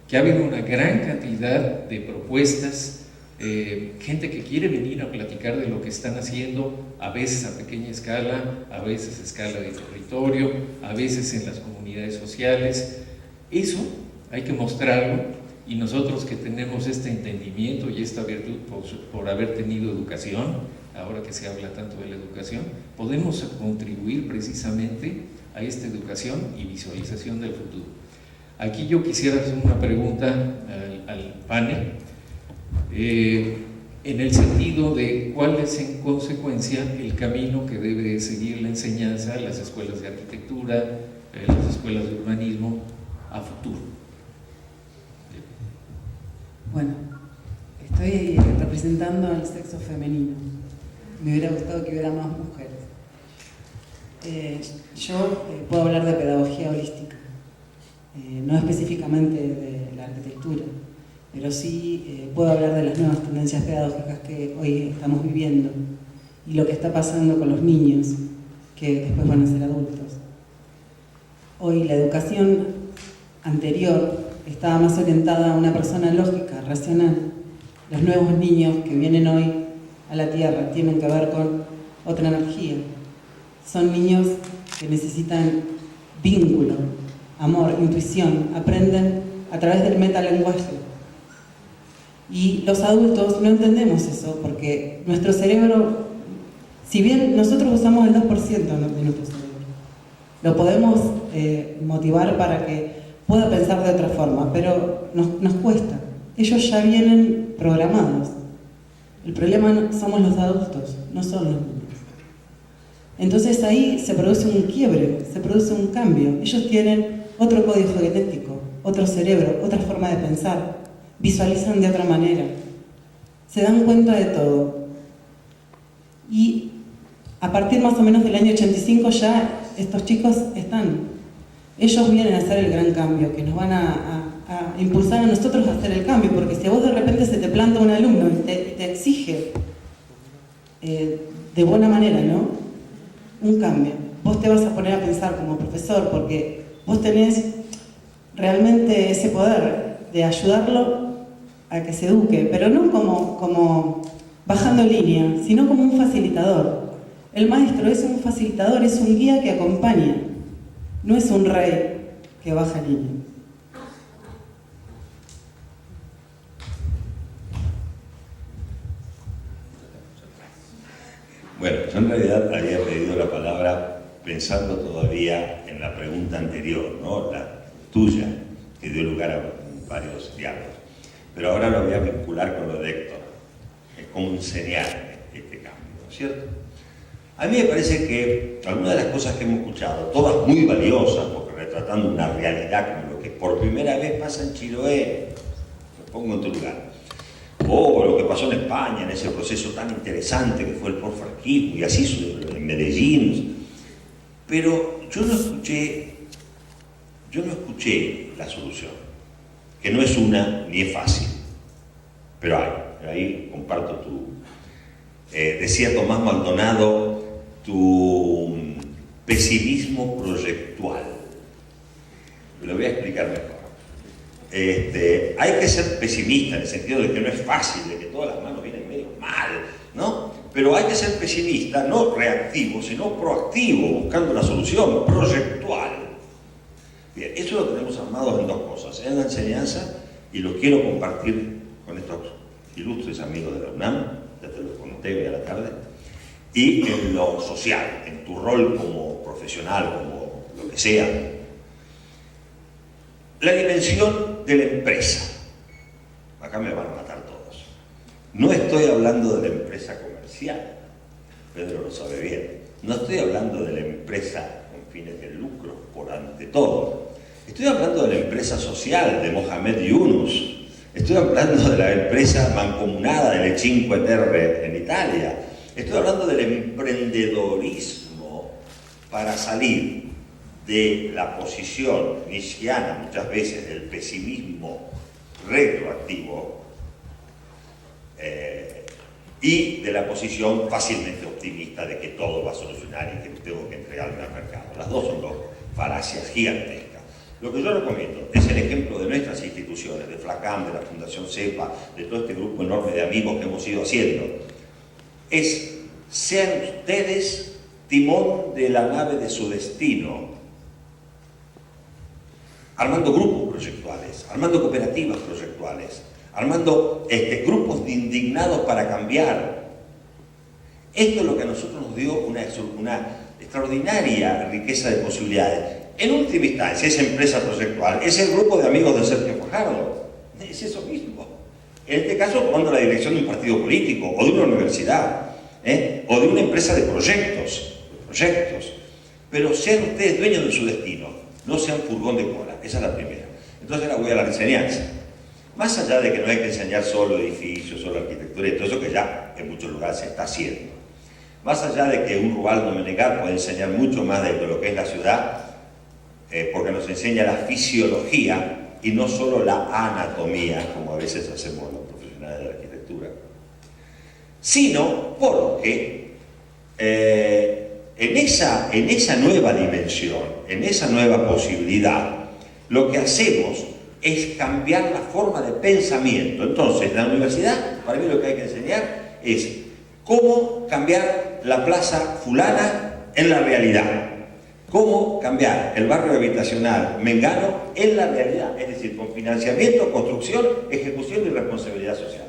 que ha habido una gran cantidad de propuestas, gente que quiere venir a platicar de lo que están haciendo, a veces a pequeña escala, a veces a escala de territorio, a veces en las comunidades sociales. Eso hay que mostrarlo, y nosotros que tenemos este entendimiento y esta virtud por haber tenido educación, ahora que se habla tanto de la educación, podemos contribuir precisamente a esta educación y visualización del futuro. Aquí yo quisiera hacer una pregunta al panel, en el sentido de cuál es en consecuencia el camino que debe seguir la enseñanza, las escuelas de arquitectura, las escuelas de urbanismo a futuro. Bueno, estoy representando al sexo femenino. Me hubiera gustado que hubiera más mujeres. Yo puedo hablar de pedagogía holística, no específicamente de la arquitectura, pero sí puedo hablar de las nuevas tendencias pedagógicas que hoy estamos viviendo y lo que está pasando con los niños que después van a ser adultos. Hoy la educación anterior estaba más orientada a una persona lógica, racional. Los nuevos niños que vienen hoy a la Tierra tienen que ver con otra energía. Son niños que necesitan vínculo, amor, intuición, aprenden a través del metalenguaje. Y los adultos no entendemos eso, porque nuestro cerebro, si bien nosotros usamos el 2% de nuestro cerebro, lo podemos motivar para que pueda pensar de otra forma, pero nos cuesta. Ellos ya vienen programados. El problema somos los adultos, no son los niños. Entonces ahí se produce un quiebre, se produce un cambio. Ellos tienen otro código genético, otro cerebro, otra forma de pensar. Visualizan de otra manera, se dan cuenta de todo. Y a partir más o menos del año 85 ya estos chicos ellos vienen a hacer el gran cambio, que nos van a impulsar a nosotros a hacer el cambio, porque si a vos de repente se te planta un alumno y te exige de buena manera, ¿no?, un cambio, vos te vas a poner a pensar como profesor, porque vos tenés realmente ese poder de ayudarlo a que se eduque, pero no como bajando línea, sino como un facilitador. El maestro es un facilitador, es un guía que acompaña, no es un rey que baja línea. Bueno, yo en realidad había pedido la palabra pensando todavía en la pregunta anterior, ¿no?, la tuya, que dio lugar a varios diálogos. Pero ahora lo voy a vincular con lo de Héctor, cómo enseñar este cambio, ¿no es cierto? A mí me parece que algunas de las cosas que hemos escuchado, todas muy valiosas, porque retratando una realidad como lo que por primera vez pasa en Chiloé, lo pongo en tu lugar, o lo que pasó en España, en ese proceso tan interesante que fue el porfranquismo, y así en Medellín, pero yo no escuché la solución, que no es una ni es fácil, pero ahí comparto tu... decía Tomás Maldonado, tu pesimismo proyectual. Lo voy a explicar mejor. Hay que ser pesimista en el sentido de que no es fácil, de que todas las manos vienen medio mal, ¿no? Pero hay que ser pesimista, no reactivo, sino proactivo, buscando la solución, proyectual. Bien, eso lo tenemos armado en dos cosas, en la enseñanza, y lo quiero compartir con estos ilustres amigos de la UNAM, ya te lo conté hoy a la tarde, y en lo social, en tu rol como profesional, como lo que sea. La dimensión de la empresa. Acá me van a matar todos. No estoy hablando de la empresa comercial, Pedro lo sabe bien. No estoy hablando de la empresa fines del lucro, por ante todo. Estoy hablando de la empresa social de Mohamed Yunus. Estoy hablando de la empresa mancomunada de Le Cinque Terre en Italia. Estoy hablando del emprendedorismo para salir de la posición nietzscheana, muchas veces del pesimismo retroactivo, y de la posición fácilmente optimista de que todo va a solucionar y que tengo que entregarme al mercado. Las dos son dos falacias gigantescas. Lo que yo recomiendo es el ejemplo de nuestras instituciones, de FLACAM, de la Fundación CEPA, de todo este grupo enorme de amigos que hemos ido haciendo. Sean ustedes timón de la nave de su destino, armando grupos proyectuales, armando cooperativas proyectuales, armando grupos de indignados para cambiar. Esto es lo que a nosotros nos dio una extraordinaria riqueza de posibilidades. En última instancia, esa empresa proyectual es el grupo de amigos de Sergio Fajardo. Es eso mismo. En este caso, tomando la dirección de un partido político, o de una universidad, o de una empresa de proyectos. Pero sean ustedes dueños de su destino, no sean furgón de cola. Esa es la primera. Entonces ahora voy a la enseñanza. Más allá de que no hay que enseñar solo edificios, solo arquitectura y todo eso que ya en muchos lugares se está haciendo. Más allá de que un Rubaldo Menegar puede enseñar mucho más de lo que es la ciudad, porque nos enseña la fisiología y no solo la anatomía, como a veces hacemos los profesionales de la arquitectura, sino porque en esa nueva dimensión, en esa nueva posibilidad, lo que hacemos es cambiar la forma de pensamiento. Entonces, en la universidad, para mí lo que hay que enseñar es cómo cambiar la plaza fulana en la realidad. Cómo cambiar el barrio habitacional mengano en la realidad, es decir, con financiamiento, construcción, ejecución y responsabilidad social.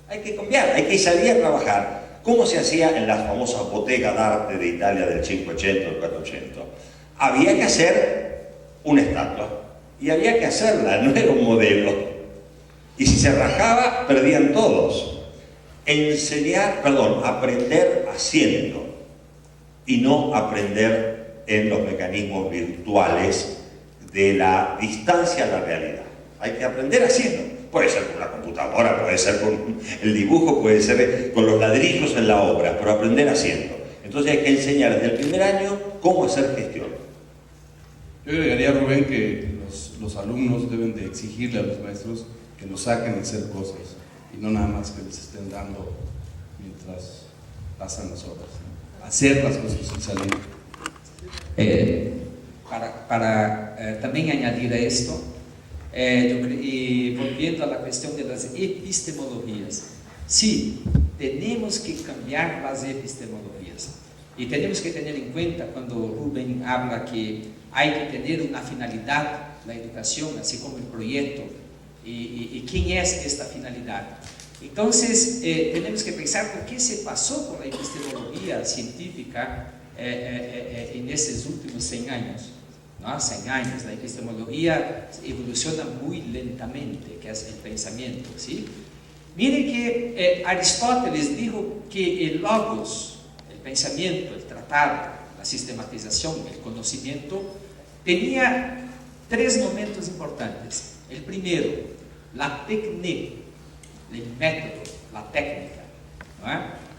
Hay que cambiar, hay que salir a trabajar, como se hacía en las famosas bodegas d'arte de Italia del 580 o 400. Había que hacer una estatua, y había que hacerla, no era un modelo. Y si se rajaba, perdían todos. Aprender haciendo, y no aprender en los mecanismos virtuales de la distancia a la realidad. Hay que aprender haciendo. Puede ser con una computadora, puede ser con el dibujo, puede ser con los ladrillos en la obra, pero aprender haciendo. Entonces hay que enseñar desde el primer año cómo hacer gestión. Yo agregaría, Rubén, que los alumnos deben de exigirle a los maestros que los saquen a hacer cosas y no nada más que les estén dando mientras pasan las horas, ¿no? Hacer las cosas y salir. Para también añadir a esto, y volviendo a la cuestión de las epistemologías, sí, tenemos que cambiar las epistemologías y tenemos que tener en cuenta cuando Rubén habla que hay que tener una finalidad, la educación, así como el proyecto, y quién es esta finalidad. Entonces, tenemos que pensar por qué se pasó por la epistemología científica en estos últimos 100 años. ¿No? 100 años, la epistemología evoluciona muy lentamente, que es el pensamiento, ¿sí? Miren que Aristóteles dijo que el logos, el pensamiento, el tratado, la sistematización, el conocimiento, tenía 3 momentos importantes. El primero, la técnica, el método, la técnica, ¿no?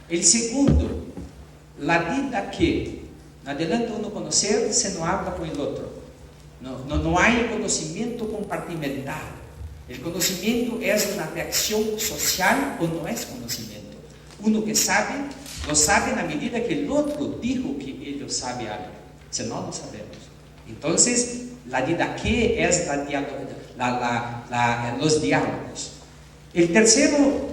El segundo, la didaqué. No adianta uno conocer si no habla con el otro. No hay conocimiento compartimentado. El conocimiento es una reacción social o no es conocimiento. Uno que sabe, lo sabe a medida que el otro dijo que él sabe algo. Si no, no sabemos. Entonces, la didaqué es los diálogos. El tercer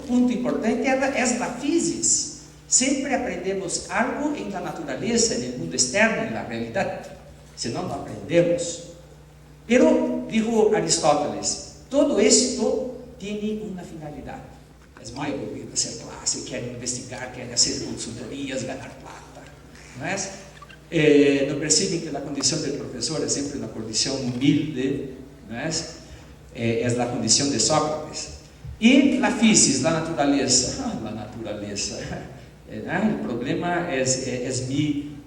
punto importante es la física. Siempre aprendemos algo en la naturaleza, en el mundo externo, en la realidad. Si no, no aprendemos. Pero, dijo Aristóteles, todo esto tiene una finalidad. Es muy aburrido hacer clase, quieren investigar, quieren hacer consultorías, ganar plata. ¿No es? No perciben que la condición del profesor es siempre una condición humilde, ¿no es? Es la condición de Sócrates. Y la física, la naturaleza. La naturaleza. El problema es mi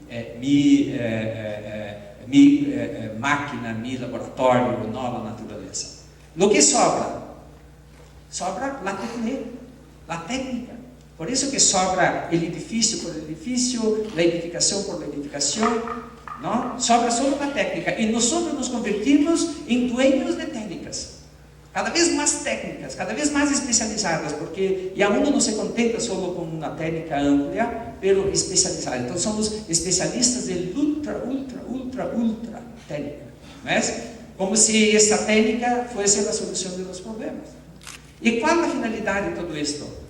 minha máquina, meu laboratório, não a natureza. O que sobra? Sobra a técnica. Por isso que sobra o edifício por edifício, a edificação por edificação, não? Sobra só a técnica. E nós nos convertimos em dueños de técnicas. Cada vez mais técnicas, cada vez mais especializadas, porque ya uno não se contenta solo com uma técnica ampla, pero especializada. Então somos especialistas de ultra técnica. ¿Ves? Como se essa técnica fosse a solução dos problemas. E qual a finalidade de todo isto?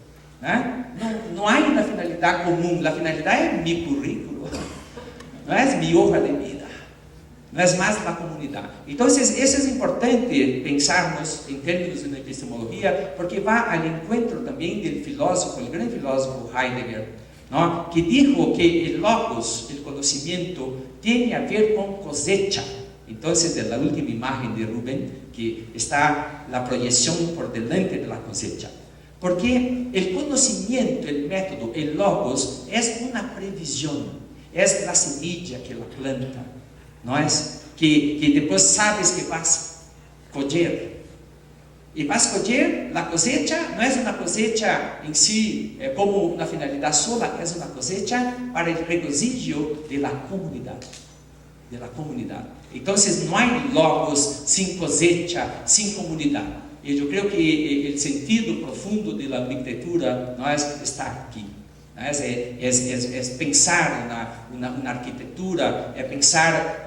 Não há uma finalidade comum, a finalidade é meu currículo, não é minha hoja de vida, não é mais a comunidade. Então, isso é importante pensarmos em termos de epistemologia, porque vai ao encontro também do filósofo, o grande filósofo Heidegger, ¿no? Que dijo que o logos, o conhecimento, tem a ver com cosecha. Então, da última imagem de Rubén, que está a projeção por delante da cosecha. Porque o conhecimento, o método, o logos, é uma previsão, é a semilla que ela planta, não é? Que depois sabes que vas colher. E vas colher, a cosecha não é uma cosecha em si como uma finalidade sola, é uma cosecha para o regozijo da comunidade. Então, não há logos sem cosecha, sem comunidade. E eu creio que o sentido profundo da arquitetura não é está aqui. É pensar na arquitetura, é pensar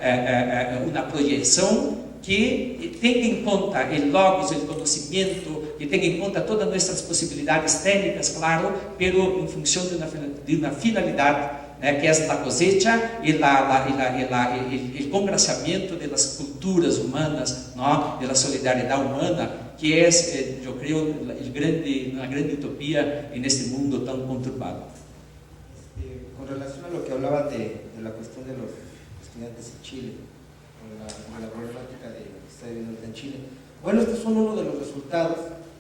uma projeção que tenha em conta o logos, o conhecimento, que tenha em conta todas nossas possibilidades técnicas, claro, pero em função de uma finalidade, que é a cosecha e o congraciamento das culturas humanas, ¿no? De la solidariedade humana, que é, eu creio, uma grande utopia neste mundo tão conturbado. Con relación a lo que hablaban de la cuestión de los estudiantes en Chile, con la problemática de lo que está viviendo en Chile, bueno, estos son uno de los resultados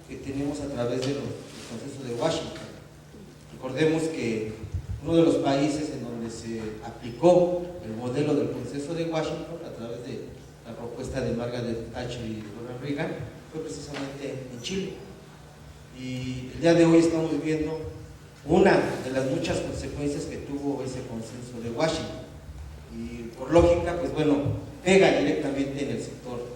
que tenemos a través de los consensos de Washington. Recordemos que uno de los países en donde se aplicó el modelo del consenso de Washington a través de la propuesta de Margaret Thatcher y Ronald Reagan fue precisamente en Chile. Y el día de hoy estamos viviendo una de las muchas consecuencias que tuvo ese consenso de Washington. Y por lógica, pues bueno, pega directamente en el sector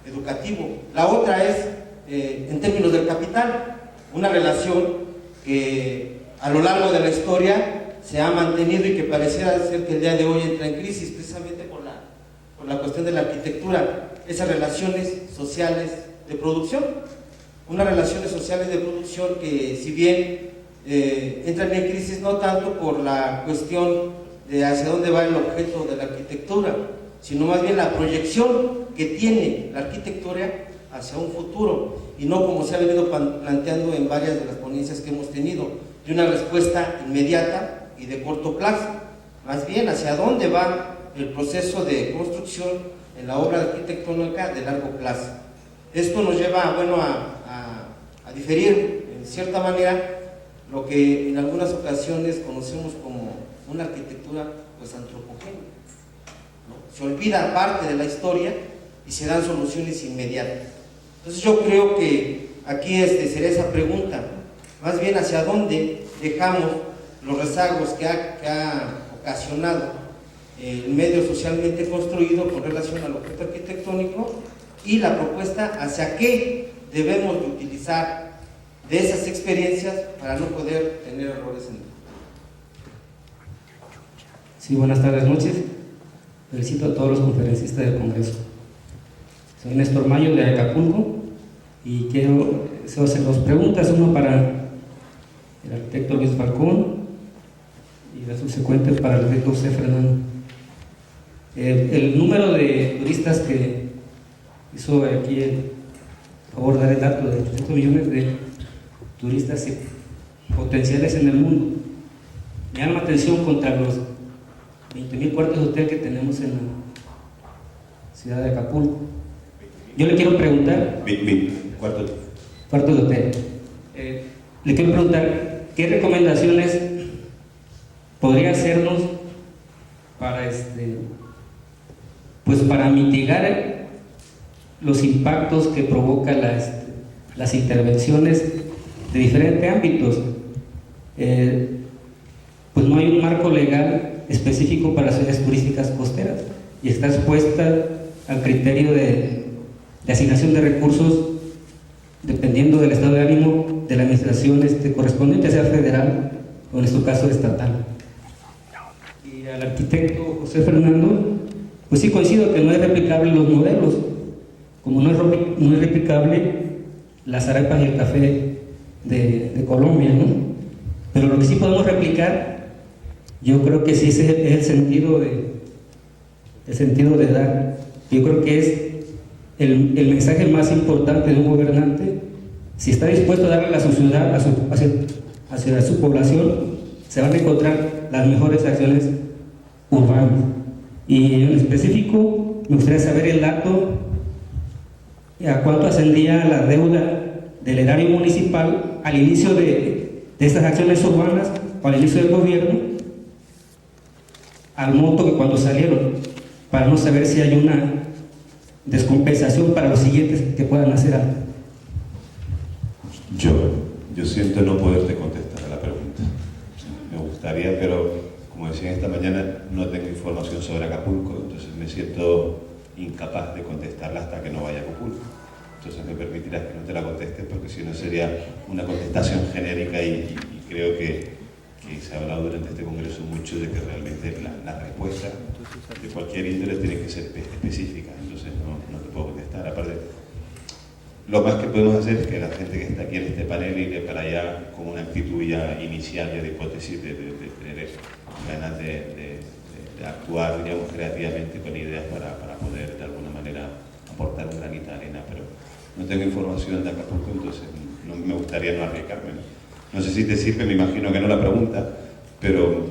educativo. La otra es, en términos del capital, una relación que a lo largo de la historia se ha mantenido y que pareciera ser que el día de hoy entra en crisis, precisamente por la cuestión de la arquitectura, esas relaciones sociales de producción. Unas relaciones sociales de producción que, si bien entran en crisis no tanto por la cuestión de hacia dónde va el objeto de la arquitectura, sino más bien la proyección que tiene la arquitectura hacia un futuro, y no como se ha venido planteando en varias de las ponencias que hemos tenido, de una respuesta inmediata y de corto plazo, más bien hacia dónde va el proceso de construcción en la obra arquitectónica de largo plazo. Esto nos lleva, bueno, a diferir en cierta manera lo que en algunas ocasiones conocemos como una arquitectura pues antropogénica, ¿no? Se olvida parte de la historia y se dan soluciones inmediatas. Entonces yo creo que aquí sería esa pregunta, más bien hacia dónde dejamos los rezagos que ha ocasionado el medio socialmente construido con relación al objeto arquitectónico, y la propuesta hacia qué debemos de utilizar de esas experiencias para no poder tener errores en el futuro. Sí, buenas tardes, noches. Felicito a todos los conferencistas del Congreso. Soy Néstor Mayo de Acapulco y quiero hacer dos preguntas, uno para el arquitecto Luis Falcón y la subsecuente para el arquitecto José Fernando. El número de turistas que hizo aquí el favor de dar el dato de 300 millones de turistas potenciales en el mundo me llama la atención contra los 20.000 cuartos de hotel que tenemos en la ciudad de Acapulco. Yo le quiero preguntar cuartos de hotel. Le quiero preguntar qué recomendaciones podría hacernos para pues para mitigar los impactos que provocan las intervenciones de diferentes ámbitos. Pues no hay un marco legal específico para las áreas turísticas costeras y está expuesta al criterio de asignación de recursos dependiendo del estado de ánimo de la administración correspondiente, sea federal o en su caso estatal. Y al arquitecto José Fernando, pues sí coincido que no es replicable los modelos, como no es replicable las arepas y el café de Colombia, ¿no? Pero lo que sí podemos replicar, yo creo que sí es el sentido de dar. Yo creo que es el mensaje más importante de un gobernante. Si está dispuesto a darle a su ciudad, hacia su población, se van a encontrar las mejores acciones urbanas. Y en específico, me gustaría saber el dato, a cuánto ascendía la deuda del erario municipal al inicio de estas acciones urbanas, o al inicio del gobierno, al monto que cuando salieron, para no saber si hay una descompensación para los siguientes que puedan hacer algo. Yo siento no poderte contestar a la pregunta. Me gustaría, pero como decía esta mañana, no tengo información sobre Acapulco, entonces me siento incapaz de contestarla hasta que no vaya a Acapulco. Entonces me permitirás que no te la conteste, porque si no sería una contestación genérica y creo que se ha hablado durante este congreso mucho de que realmente la respuesta de cualquier índole tiene que ser específica, entonces no te puedo contestar. Aparte, lo más que podemos hacer es que la gente que está aquí en este panel iré para allá con una actitud ya inicial, ya de hipótesis, de tener ganas de actuar, digamos, creativamente con ideas para poder de alguna manera aportar un granito de arena, pero no tengo información de Acapulco, entonces no me gustaría no arriesgarme, ¿no? No sé si te sirve, me imagino que no la pregunta, pero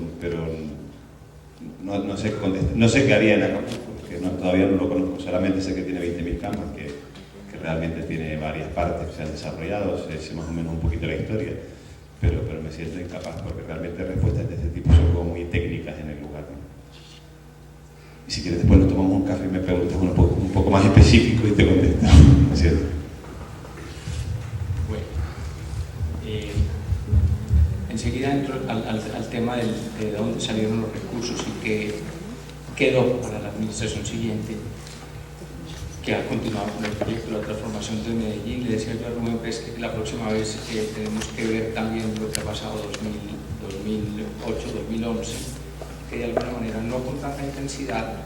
no sé no sé qué haría en Acapulco, porque todavía no lo conozco, solamente sé que tiene 20.000 camas, que realmente tiene varias partes que se han desarrollado, sé más o menos un poquito la historia, pero me siento incapaz, porque realmente respuestas de este tipo son como muy técnicas en el lugar, ¿no? Y si quieres después nos tomamos un café y me preguntas un poco más específico y te contesto, ¿no es cierto? Bueno, enseguida entro al tema de dónde salieron los recursos y qué quedó para la administración siguiente, que ha continuado con el proyecto de la transformación de Medellín. Le decía yo a Rubén pues, que la próxima vez tenemos que ver también lo que ha pasado 2008, 2011, que de alguna manera no con tanta intensidad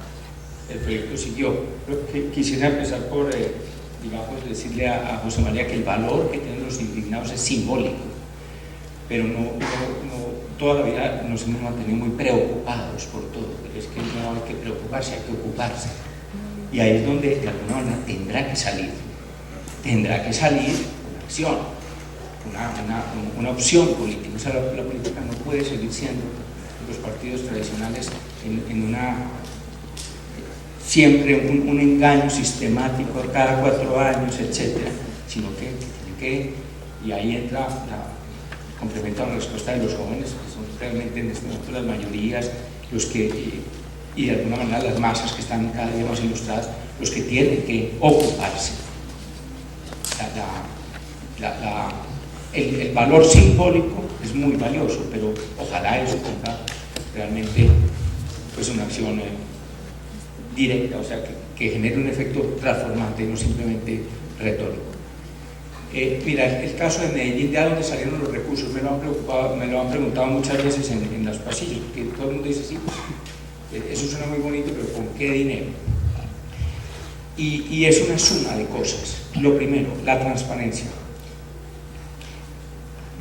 el proyecto siguió. Pero quisiera empezar por, digamos, decirle a José María que el valor que tienen los indignados es simbólico, pero toda la vida nos hemos mantenido muy preocupados por todo, pero es que no hay que preocuparse, hay que ocuparse. Y ahí es donde de alguna manera tendrá que salir una acción, una opción política. O sea, la política no puede seguir siendo los partidos tradicionales siempre un engaño sistemático cada 4 años, etcétera, sino que y ahí entra complementa la respuesta de los jóvenes, que son realmente en este momento las mayorías, y de alguna manera las masas que están cada día más ilustradas, los que tienen que ocuparse. El valor simbólico es muy valioso, pero ojalá eso tenga realmente pues, una acción directa, o sea, que genere un efecto transformante y no simplemente retórico. Mira, el caso de Medellín, ¿de dónde salieron los recursos? Me lo han preguntado muchas veces en los pasillos, porque todo el mundo dice, sí, eso suena muy bonito, pero ¿con qué dinero? Y es una suma de cosas. Lo primero, la transparencia.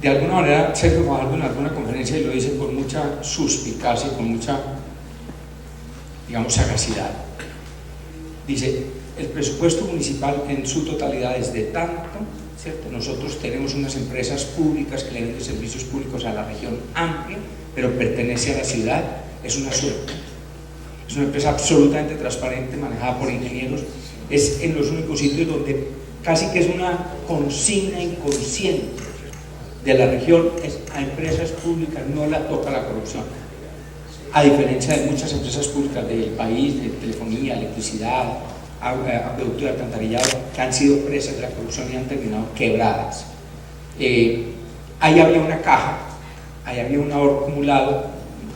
De alguna manera, Sergio Fajardo en alguna conferencia, y lo dice con mucha suspicacia, con mucha, digamos, sagacidad, dice, el presupuesto municipal en su totalidad es de tanto, ¿cierto? Nosotros tenemos unas empresas públicas que le venden servicios públicos a la región amplia, pero pertenece a la ciudad, es una suerte. Es una empresa absolutamente transparente, manejada por ingenieros, es en los únicos sitios donde casi que es una consigna inconsciente de la región, es a empresas públicas no la toca la corrupción. a diferencia de muchas empresas públicas del país, de telefonía, electricidad, acueducto y alcantarillado, que han sido presas de la corrupción y han terminado quebradas. Ahí había una caja, ahí había un ahorro acumulado,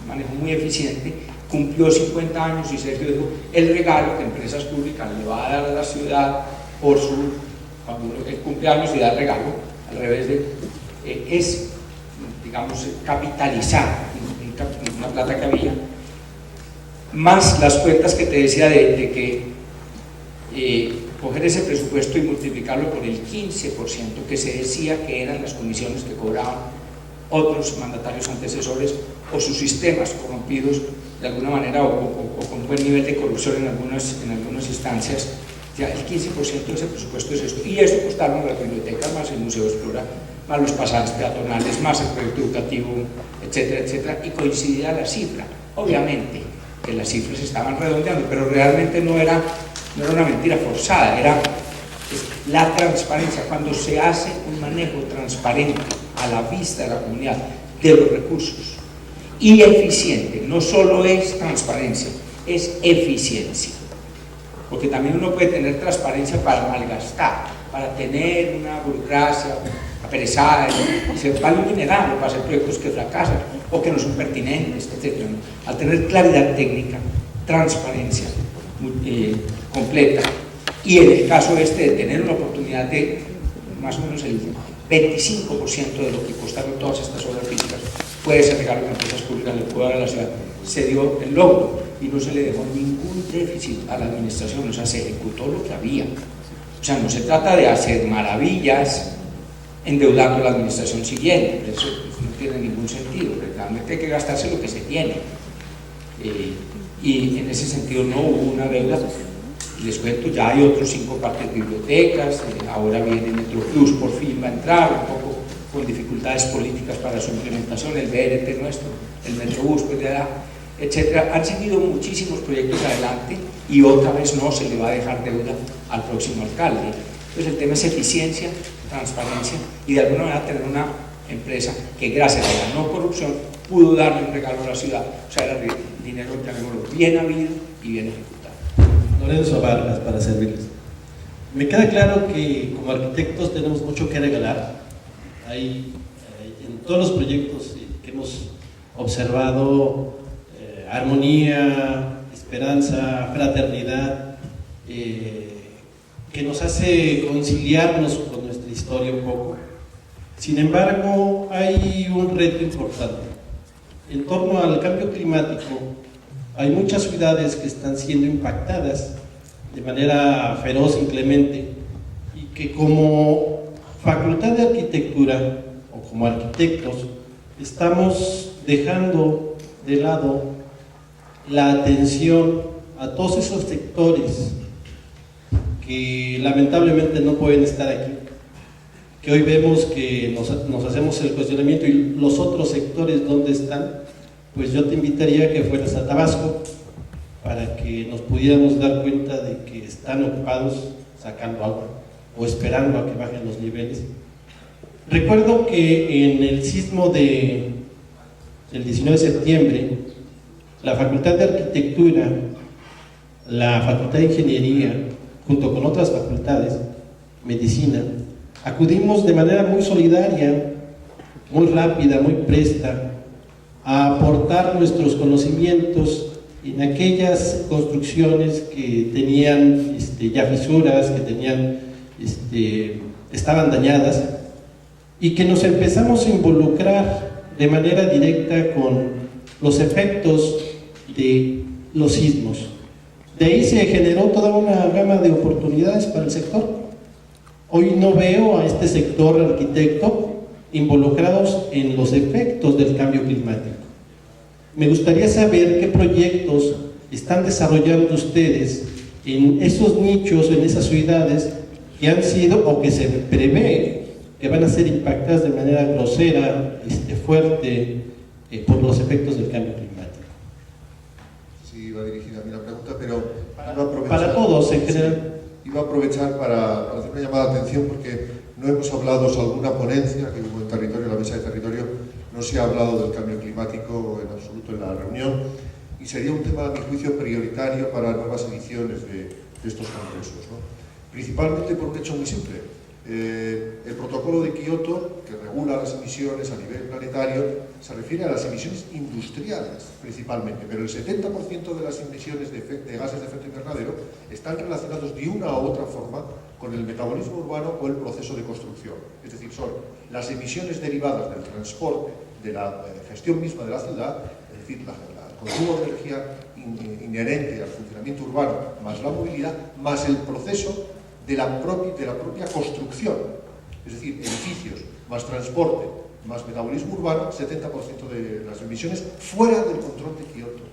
un manejo muy eficiente, cumplió 50 años y Sergio dijo, el regalo que empresas públicas le va a dar a la ciudad por cuando el cumpleaños y da el regalo, al revés es, digamos, capitalizar una plata que había, más las cuentas que te decía de que coger ese presupuesto y multiplicarlo por el 15% que se decía que eran las comisiones que cobraban otros mandatarios antecesores o sus sistemas corrompidos de alguna manera o con buen nivel de corrupción en algunas instancias. Ya el 15% de ese presupuesto es esto, y esto costaron las bibliotecas, más el Museo Explora, más los pasajes peatonales, más el proyecto educativo, etcétera, etcétera, y coincidía la cifra. Obviamente que las cifras estaban redondeando, pero realmente no era una mentira forzada, era la transparencia. Cuando se hace un manejo transparente a la vista de la comunidad de los recursos y eficiente, no solo es transparencia, es eficiencia. Porque también uno puede tener transparencia para malgastar, para tener una burocracia aperezada y se vale un dineral para hacer proyectos que fracasan o que no son pertinentes, etc. Al tener claridad técnica, transparencia completa, y en el caso de tener una oportunidad de más o menos el 25% de lo que costaron todas estas obras físicas, puede ser regalo que empresas públicas le puedo dar a la ciudad, se dio el logro y no se le dejó ningún déficit a la administración, o sea, se ejecutó lo que había. O sea, no se trata de hacer maravillas endeudando a la administración siguiente, eso no tiene ningún sentido, realmente hay que gastarse lo que se tiene. Y en ese sentido no hubo una deuda. Les cuento, ya hay otros 5 parques de bibliotecas, ahora viene Metroplus, por fin va a entrar, un poco con dificultades políticas para su implementación, el BRT nuestro, el Metrobús, pues ya, etcétera. Han seguido muchísimos proyectos adelante y otra vez no se le va a dejar deuda al próximo alcalde. Entonces el tema es eficiencia, transparencia y de alguna manera tener una empresa que gracias a la no corrupción pudo darle un regalo a la ciudad, o sea, era dinero, llamémoslo, bien habido y bien ejecutado. Lorenzo Vargas, para servirles. Me queda claro que como arquitectos tenemos mucho que regalar. Hay en todos los proyectos que hemos observado armonía, esperanza, fraternidad, que nos hace conciliarnos con nuestra historia un poco. Sin embargo, hay un reto importante. En torno al cambio climático, hay muchas ciudades que están siendo impactadas de manera feroz, inclemente, y que como facultad de arquitectura o como arquitectos estamos dejando de lado la atención a todos esos sectores que lamentablemente no pueden estar aquí, que hoy vemos que nos hacemos el cuestionamiento y los otros sectores ¿dónde están? Pues yo te invitaría que fueras a Tabasco para que nos pudiéramos dar cuenta de que están ocupados sacando agua o esperando a que bajen los niveles. Recuerdo que en el sismo del 19 de septiembre, la Facultad de Arquitectura, la Facultad de Ingeniería, junto con otras facultades, Medicina, acudimos de manera muy solidaria, muy rápida, muy presta, a aportar nuestros conocimientos en aquellas construcciones que tenían ya fisuras, que tenían, estaban dañadas, y que nos empezamos a involucrar de manera directa con los efectos de los sismos. De ahí se generó toda una gama de oportunidades para el sector. Hoy no veo a este sector arquitecto involucrados en los efectos del cambio climático. Me gustaría saber qué proyectos están desarrollando ustedes en esos nichos, en esas ciudades que han sido o que se prevé que van a ser impactadas de manera grosera, fuerte, por los efectos del cambio climático. Sí, va dirigida a mí la pregunta, pero para todos en general. Iba a aprovechar para hacer una llamada de atención porque no hemos hablado sobre alguna ponencia que hubo en territorio, la mesa de territorio, no No se ha hablado del cambio climático en absoluto en la reunión y sería un tema, a mi juicio, prioritario para nuevas ediciones de estos congresos, ¿no? Principalmente por un hecho muy simple. El protocolo de Kioto, que regula las emisiones a nivel planetario, se refiere a las emisiones industriales principalmente, pero el 70% de las emisiones de gases de efecto invernadero están relacionados de una u otra forma con el metabolismo urbano o el proceso de construcción. Es decir, son las emisiones derivadas del transporte, de la gestión misma de la ciudad, es decir, el consumo de energía inherente al funcionamiento urbano, más la movilidad, más el proceso de la propia construcción, es decir, edificios, más transporte, más metabolismo urbano, 70% de las emisiones fuera del control de Kioto.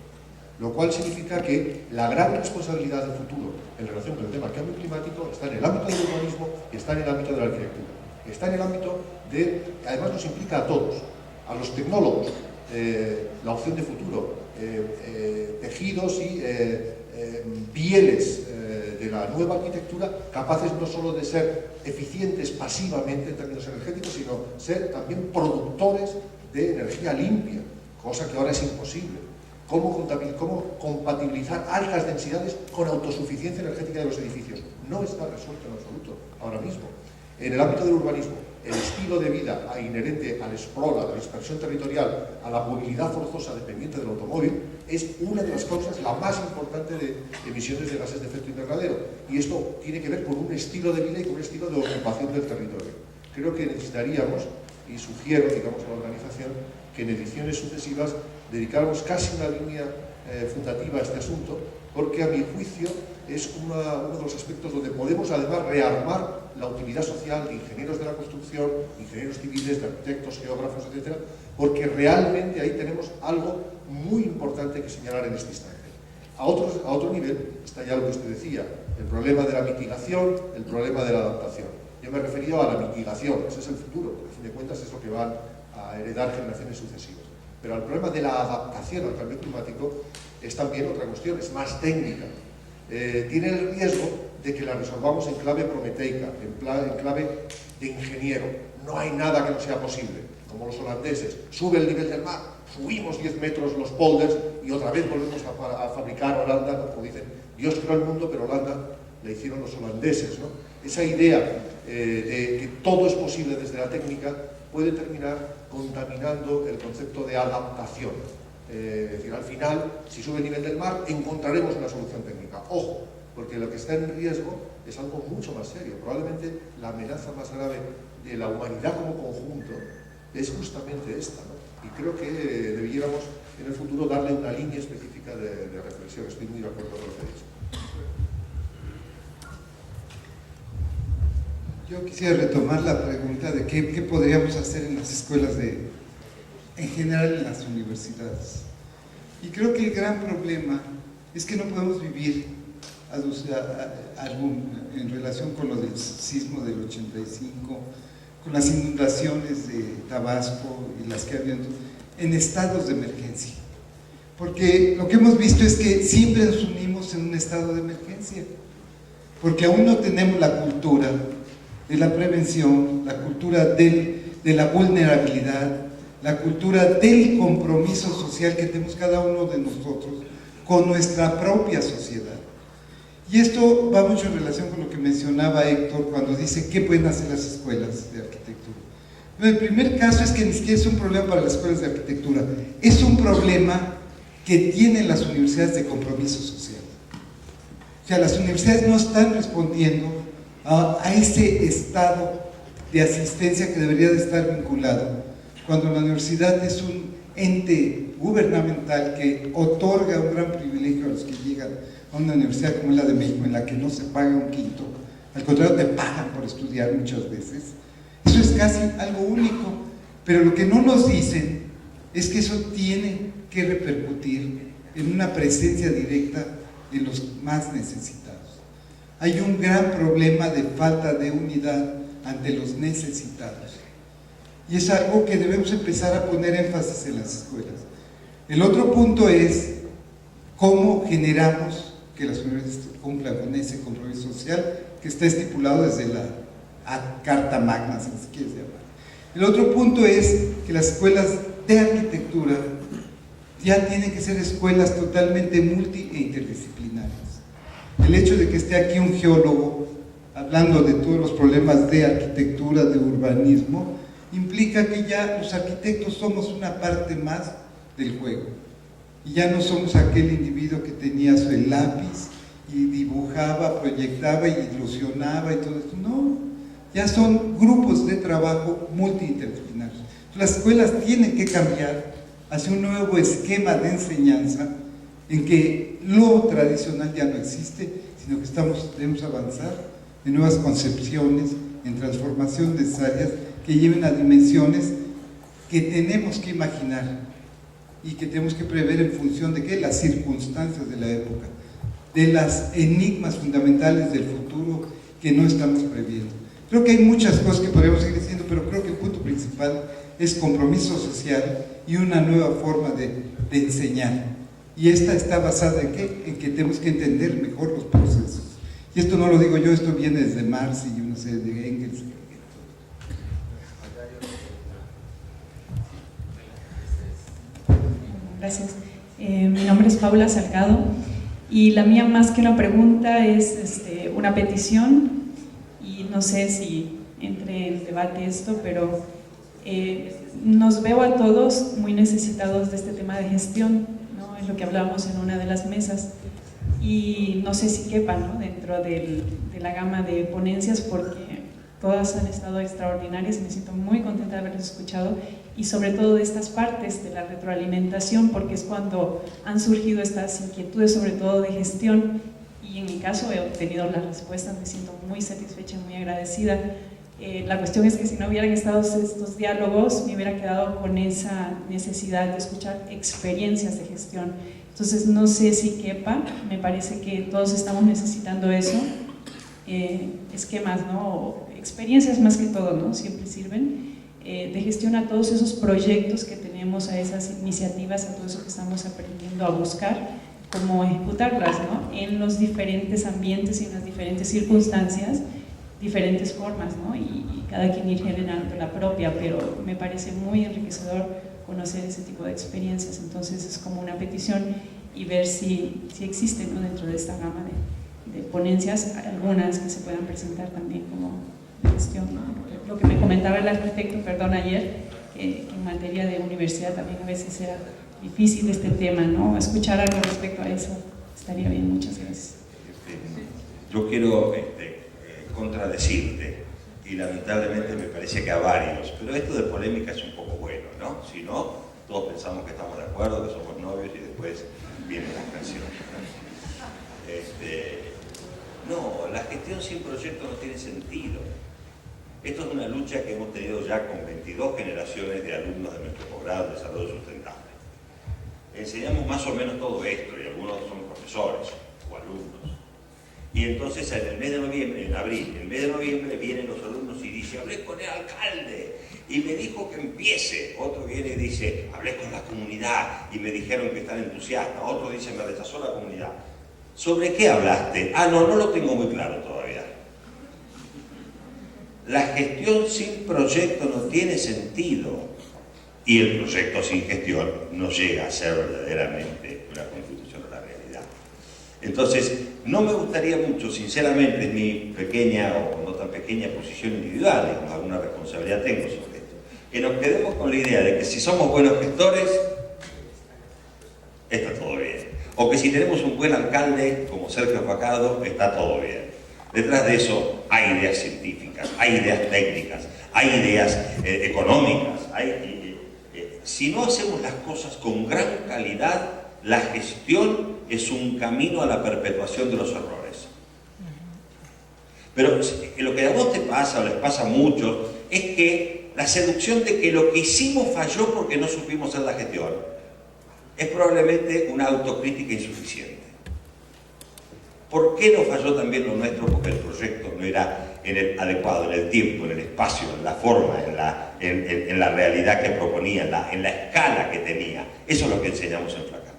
Lo cual significa que la gran responsabilidad del futuro en relación con el tema del cambio climático está en el ámbito del urbanismo y está en el ámbito de la arquitectura. Está en el ámbito de, además nos implica a todos, a los tecnólogos, la opción de futuro, tejidos y pieles de la nueva arquitectura, capaces no solo de ser eficientes pasivamente en términos energéticos, sino ser también productores de energía limpia, cosa que ahora es imposible. Cómo compatibilizar altas densidades con autosuficiencia energética de los edificios. No está resuelto en absoluto ahora mismo. En el ámbito del urbanismo, el estilo de vida inherente al sprawl, a la dispersión territorial, a la movilidad forzosa dependiente del automóvil, es una de las causas, la más importante de emisiones de gases de efecto invernadero. Y esto tiene que ver con un estilo de vida y con un estilo de ocupación del territorio. Creo que necesitaríamos, y sugiero, digamos, a la organización, que en ediciones sucesivas dedicáramos casi una línea fundativa a este asunto, porque a mi juicio es uno de los aspectos donde podemos además rearmar la utilidad social de ingenieros de la construcción, ingenieros civiles, de arquitectos, geógrafos, etc., porque realmente ahí tenemos algo muy importante que señalar en este instante. A otro nivel está ya lo que usted decía, el problema de la mitigación, el problema de la adaptación. Yo me he referido a la mitigación, ese es el futuro, porque a fin de cuentas es lo que van a heredar generaciones sucesivas. Pero el problema de la adaptación al cambio climático es también otra cuestión, es más técnica. Tiene el riesgo de que la resolvamos en clave prometeica, en clave de ingeniero. No hay nada que no sea posible, como los holandeses. Sube el nivel del mar, subimos 10 metros los polders y otra vez volvemos a fabricar Holanda, como dicen, Dios creó el mundo, pero Holanda la hicieron los holandeses, ¿no? Esa idea de que todo es posible desde la técnica puede terminar contaminando el concepto de adaptación. Es decir, al final, si sube el nivel del mar, encontraremos una solución técnica. Ojo, porque lo que está en riesgo es algo mucho más serio. Probablemente la amenaza más grave de la humanidad como conjunto es justamente esta, ¿no? Y creo que debiéramos en el futuro darle una línea específica de reflexión. Estoy muy de acuerdo con lo que he dicho. Yo quisiera retomar la pregunta de qué podríamos hacer en las escuelas, en general en las universidades. Y creo que el gran problema es que no podemos vivir en relación con lo del sismo del 85, con las inundaciones de Tabasco y las que ha habido en estados de emergencia. Porque lo que hemos visto es que siempre nos unimos en un estado de emergencia, porque aún no tenemos la cultura de la prevención, la cultura de la vulnerabilidad, la cultura del compromiso social que tenemos cada uno de nosotros con nuestra propia sociedad. Y esto va mucho en relación con lo que mencionaba Héctor cuando dice qué pueden hacer las escuelas de arquitectura. Pero el primer caso es que ni siquiera es un problema para las escuelas de arquitectura, es un problema que tienen las universidades de compromiso social. O sea, las universidades no están respondiendo a ese estado de asistencia que debería de estar vinculado, cuando la universidad es un ente gubernamental que otorga un gran privilegio a los que llegan a una universidad como la de México, en la que no se paga un quinto, al contrario te pagan por estudiar muchas veces. Eso es casi algo único, pero lo que no nos dicen es que eso tiene que repercutir en una presencia directa de los más necesitados. Hay un gran problema de falta de unidad ante los necesitados. Y es algo que debemos empezar a poner énfasis en las escuelas. El otro punto es cómo generamos que las universidades cumplan con ese compromiso social que está estipulado desde la Carta Magna, si se quiere llamar. El otro punto es que las escuelas de arquitectura ya tienen que ser escuelas totalmente multi e interdisciplinarias. El hecho de que esté aquí un geólogo hablando de todos los problemas de arquitectura, de urbanismo, implica que ya los arquitectos somos una parte más del juego. Y ya no somos aquel individuo que tenía su lápiz y dibujaba, proyectaba y ilusionaba y todo esto. No, ya son grupos de trabajo multi-interdisciplinarios. Las escuelas tienen que cambiar hacia un nuevo esquema de enseñanza en que lo tradicional ya no existe, sino que debemos avanzar en nuevas concepciones, en transformación necesarias que lleven a dimensiones que tenemos que imaginar y que tenemos que prever en función de ¿qué? Las circunstancias de la época, de las enigmas fundamentales del futuro que no estamos previendo. Creo que hay muchas cosas que podemos seguir diciendo, pero creo que el punto principal es compromiso social y una nueva forma de enseñar. Y esta está basada en ¿qué? En que tenemos que entender mejor los procesos. Y esto no lo digo yo, esto viene desde Marx y una serie de Engels. Gracias. Mi nombre es Paula Salgado y la mía, más que una pregunta, es una petición, y no sé si entre en debate esto, pero nos veo a todos muy necesitados de este tema de gestión, ¿no? Es lo que hablábamos en una de las mesas, y no sé si quepa, ¿no? Dentro de la gama de ponencias, porque todas han estado extraordinarias y me siento muy contenta de haberles escuchado, y sobre todo de estas partes de la retroalimentación, porque es cuando han surgido estas inquietudes, sobre todo de gestión, y en mi caso he obtenido las respuestas, me siento muy satisfecha y muy agradecida. La cuestión es que si no hubieran estado estos diálogos, me hubiera quedado con esa necesidad de escuchar experiencias de gestión. Entonces no sé si quepa, me parece que todos estamos necesitando eso, esquemas, ¿no? O experiencias más que todo, ¿no? Siempre sirven, de gestión a todos esos proyectos que tenemos, a esas iniciativas, a todo eso que estamos aprendiendo a buscar, cómo ejecutarlas, ¿no? En los diferentes ambientes y en las diferentes circunstancias, diferentes formas, ¿no? Y cada quien ir generando la propia, pero me parece muy enriquecedor conocer ese tipo de experiencias. Entonces es como una petición y ver si existen, ¿no? Dentro de esta gama de ponencias, algunas que se puedan presentar también como de gestión, ¿no? Lo que me comentaba el arquitecto, perdón, ayer, que en materia de universidad también a veces era difícil este tema, ¿no? Escuchar algo respecto a eso estaría bien. Muchas gracias. Yo quiero contradecirte, y lamentablemente me parece que a varios, pero esto de polémica es un poco bueno, ¿no? Si no, todos pensamos que estamos de acuerdo, que somos novios y después vienen las canciones, ¿no? No, la gestión sin proyecto no tiene sentido. Esto es una lucha que hemos tenido ya con 22 generaciones de alumnos de nuestro posgrado de desarrollo sustentable. Enseñamos más o menos todo esto, y algunos son profesores o alumnos. Y entonces en el mes de noviembre, en abril, en el mes de noviembre vienen los alumnos y dicen: hablé con el alcalde y me dijo que empiece. Otro viene y dice: hablé con la comunidad y me dijeron que están entusiastas. Otro dice: me rechazó la comunidad. ¿Sobre qué hablaste? Ah, no lo tengo muy claro todavía. La gestión sin proyecto no tiene sentido, y el proyecto sin gestión no llega a ser verdaderamente una constitución de la realidad. Entonces, no me gustaría mucho, sinceramente, en mi pequeña o no tan pequeña posición individual, digamos, alguna responsabilidad tengo sobre esto, que nos quedemos con la idea de que si somos buenos gestores, está todo bien. O que si tenemos un buen alcalde, como Sergio Fajardo, está todo bien. Detrás de eso hay ideas científicas, hay ideas técnicas, hay ideas económicas. Si no hacemos las cosas con gran calidad, la gestión es un camino a la perpetuación de los errores. Pero lo que a vos te pasa, o les pasa a muchos, es que la seducción de que lo que hicimos falló porque no supimos hacer la gestión es probablemente una autocrítica insuficiente. ¿Por qué no falló también lo nuestro? Porque el proyecto no era adecuado en el tiempo, en el espacio, en la forma, en la realidad que proponía, en la escala que tenía. Eso es lo que enseñamos en FLACAP.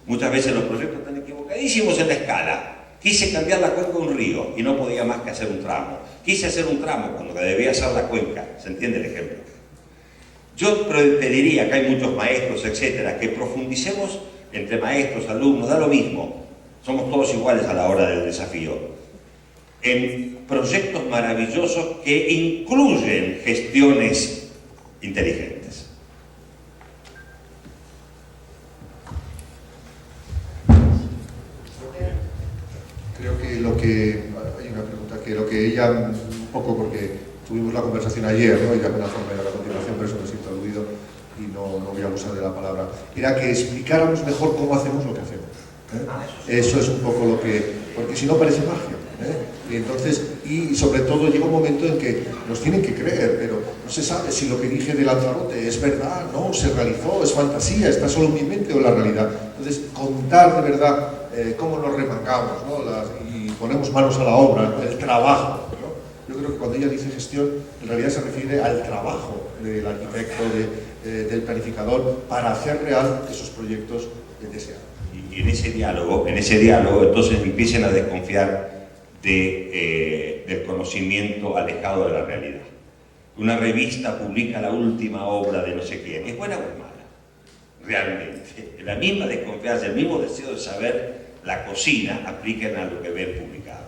Muchas veces los proyectos están equivocadísimos en la escala. Quise cambiar la cuenca de un río y no podía más que hacer un tramo. Quise hacer un tramo cuando debía hacer la cuenca. ¿Se entiende el ejemplo? Yo pediría, que hay muchos maestros, etcétera, que profundicemos entre maestros, alumnos, da lo mismo, somos todos iguales a la hora del desafío, en proyectos maravillosos que incluyen gestiones inteligentes. Creo que hay una pregunta, que lo que ella, un poco porque tuvimos la conversación ayer, ¿no? Y de alguna forma era la continuación, pero eso me siento aludido y no voy a abusar de la palabra, era que explicáramos mejor cómo hacemos lo que hacemos. Eso es un poco lo que, porque si no parece magia. Y entonces, y sobre todo llega un momento en que nos tienen que creer, pero no se sabe si lo que dije de Lanzarote es verdad, no, se realizó, es fantasía, está solo en mi mente o en la realidad. Entonces, contar de verdad cómo nos remangamos, ¿no? Y ponemos manos a la obra, ¿no? El trabajo, ¿no? Yo creo que cuando ella dice gestión, en realidad se refiere al trabajo del arquitecto, del planificador, para hacer real esos proyectos deseados. Y en ese diálogo entonces empiecen a desconfiar del conocimiento alejado de la realidad. Una revista publica la última obra de no sé quién, ¿es buena o es mala? Realmente, la misma desconfianza, el mismo deseo de saber la cocina, apliquen a lo que ven publicado.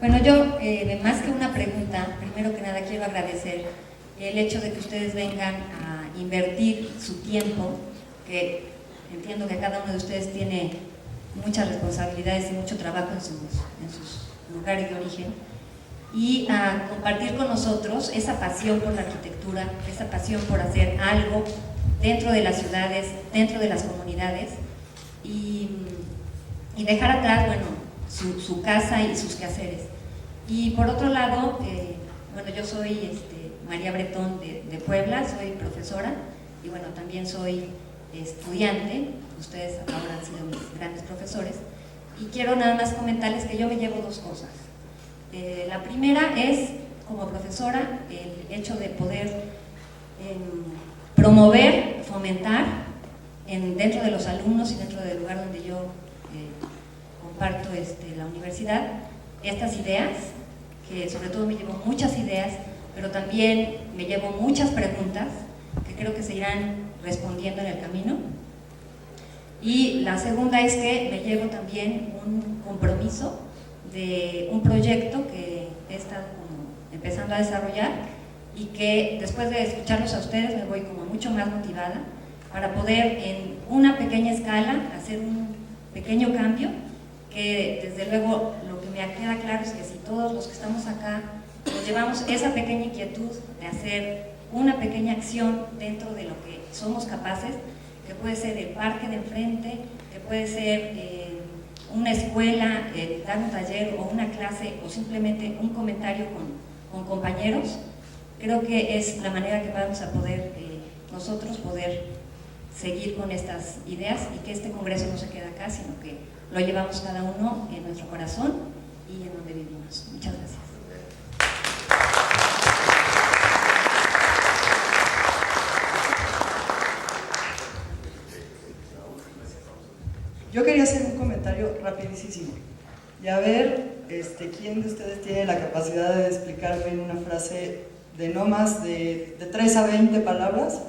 Bueno, yo, más que una pregunta, primero que nada quiero agradecer el hecho de que ustedes vengan a invertir su tiempo, que entiendo que cada uno de ustedes tiene muchas responsabilidades y mucho trabajo en sus lugares de origen, y a compartir con nosotros esa pasión por la arquitectura, esa pasión por hacer algo dentro de las ciudades, dentro de las comunidades, y dejar atrás, bueno, su casa y sus quehaceres. Y por otro lado, bueno, yo soy María Bretón de Puebla, soy profesora y bueno, también soy estudiante, ustedes ahora han sido mis grandes profesores, y quiero nada más comentarles que yo me llevo dos cosas. La primera es, como profesora, el hecho de poder promover, fomentar dentro de los alumnos y dentro del lugar donde yo comparto la universidad, estas ideas, que sobre todo me llevo muchas ideas, pero también me llevo muchas preguntas que creo que se irán respondiendo en el camino. Y la segunda es que me llevo también un compromiso de un proyecto que he estado empezando a desarrollar y que después de escucharlos a ustedes me voy como mucho más motivada para poder en una pequeña escala hacer un pequeño cambio, que desde luego lo que me queda claro es que si todos los que estamos acá nos llevamos esa pequeña inquietud de hacer una pequeña acción dentro de lo que somos capaces, que puede ser el parque de enfrente, que puede ser una escuela, dar un taller o una clase o simplemente un comentario con compañeros, creo que es la manera que vamos a poder nosotros poder seguir con estas ideas y que este congreso no se quede acá, sino que lo llevamos cada uno en nuestro corazón y en donde vivimos. Muchas gracias. Yo quería hacer un comentario rapidísimo y a ver quién de ustedes tiene la capacidad de explicarme en una frase de no más de 3 a 20 palabras.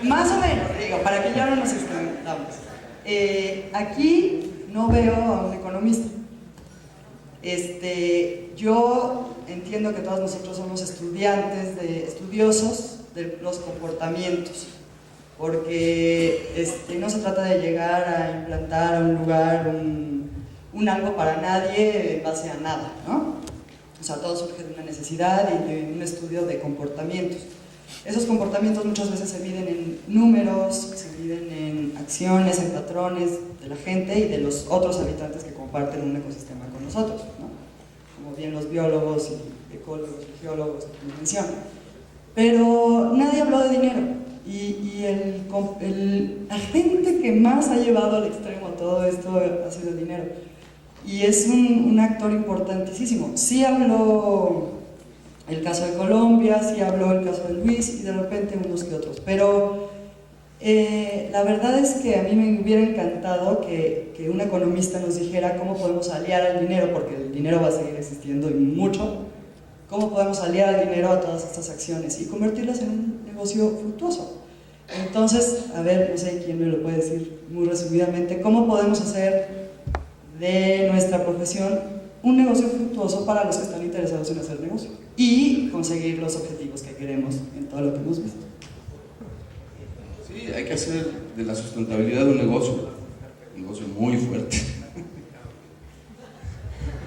Más o menos, digo, para que ya no nos extendamos. Aquí no veo a un economista. Yo entiendo que todos nosotros somos estudiosos de los comportamientos, porque no se trata de llegar a implantar a un lugar un algo para nadie en base a nada, ¿no? O sea, todo surge de una necesidad y de un estudio de comportamientos. Esos comportamientos muchas veces se miden en números, se miden en acciones, en patrones de la gente y de los otros habitantes que comparten un ecosistema con nosotros, ¿no? Como bien los biólogos y ecólogos y geólogos como mencionan. Pero nadie habló de dinero y el agente que más ha llevado al extremo todo esto ha sido el dinero. Y es un actor importantísimo. Sí habló el caso de Colombia, sí habló el caso de Luis y de repente unos que otros, pero La verdad es que a mí me hubiera encantado que un economista nos dijera cómo podemos aliar al dinero, porque el dinero va a seguir existiendo y mucho, cómo podemos aliar al dinero a todas estas acciones y convertirlas en un negocio fructuoso. Entonces, a ver, no sé quién me lo puede decir muy resumidamente, ¿cómo podemos hacer de nuestra profesión un negocio fructuoso para los que están interesados en hacer negocio y conseguir los objetivos que queremos en todo lo que hemos visto? Sí, hay que hacer de la sustentabilidad un negocio muy fuerte.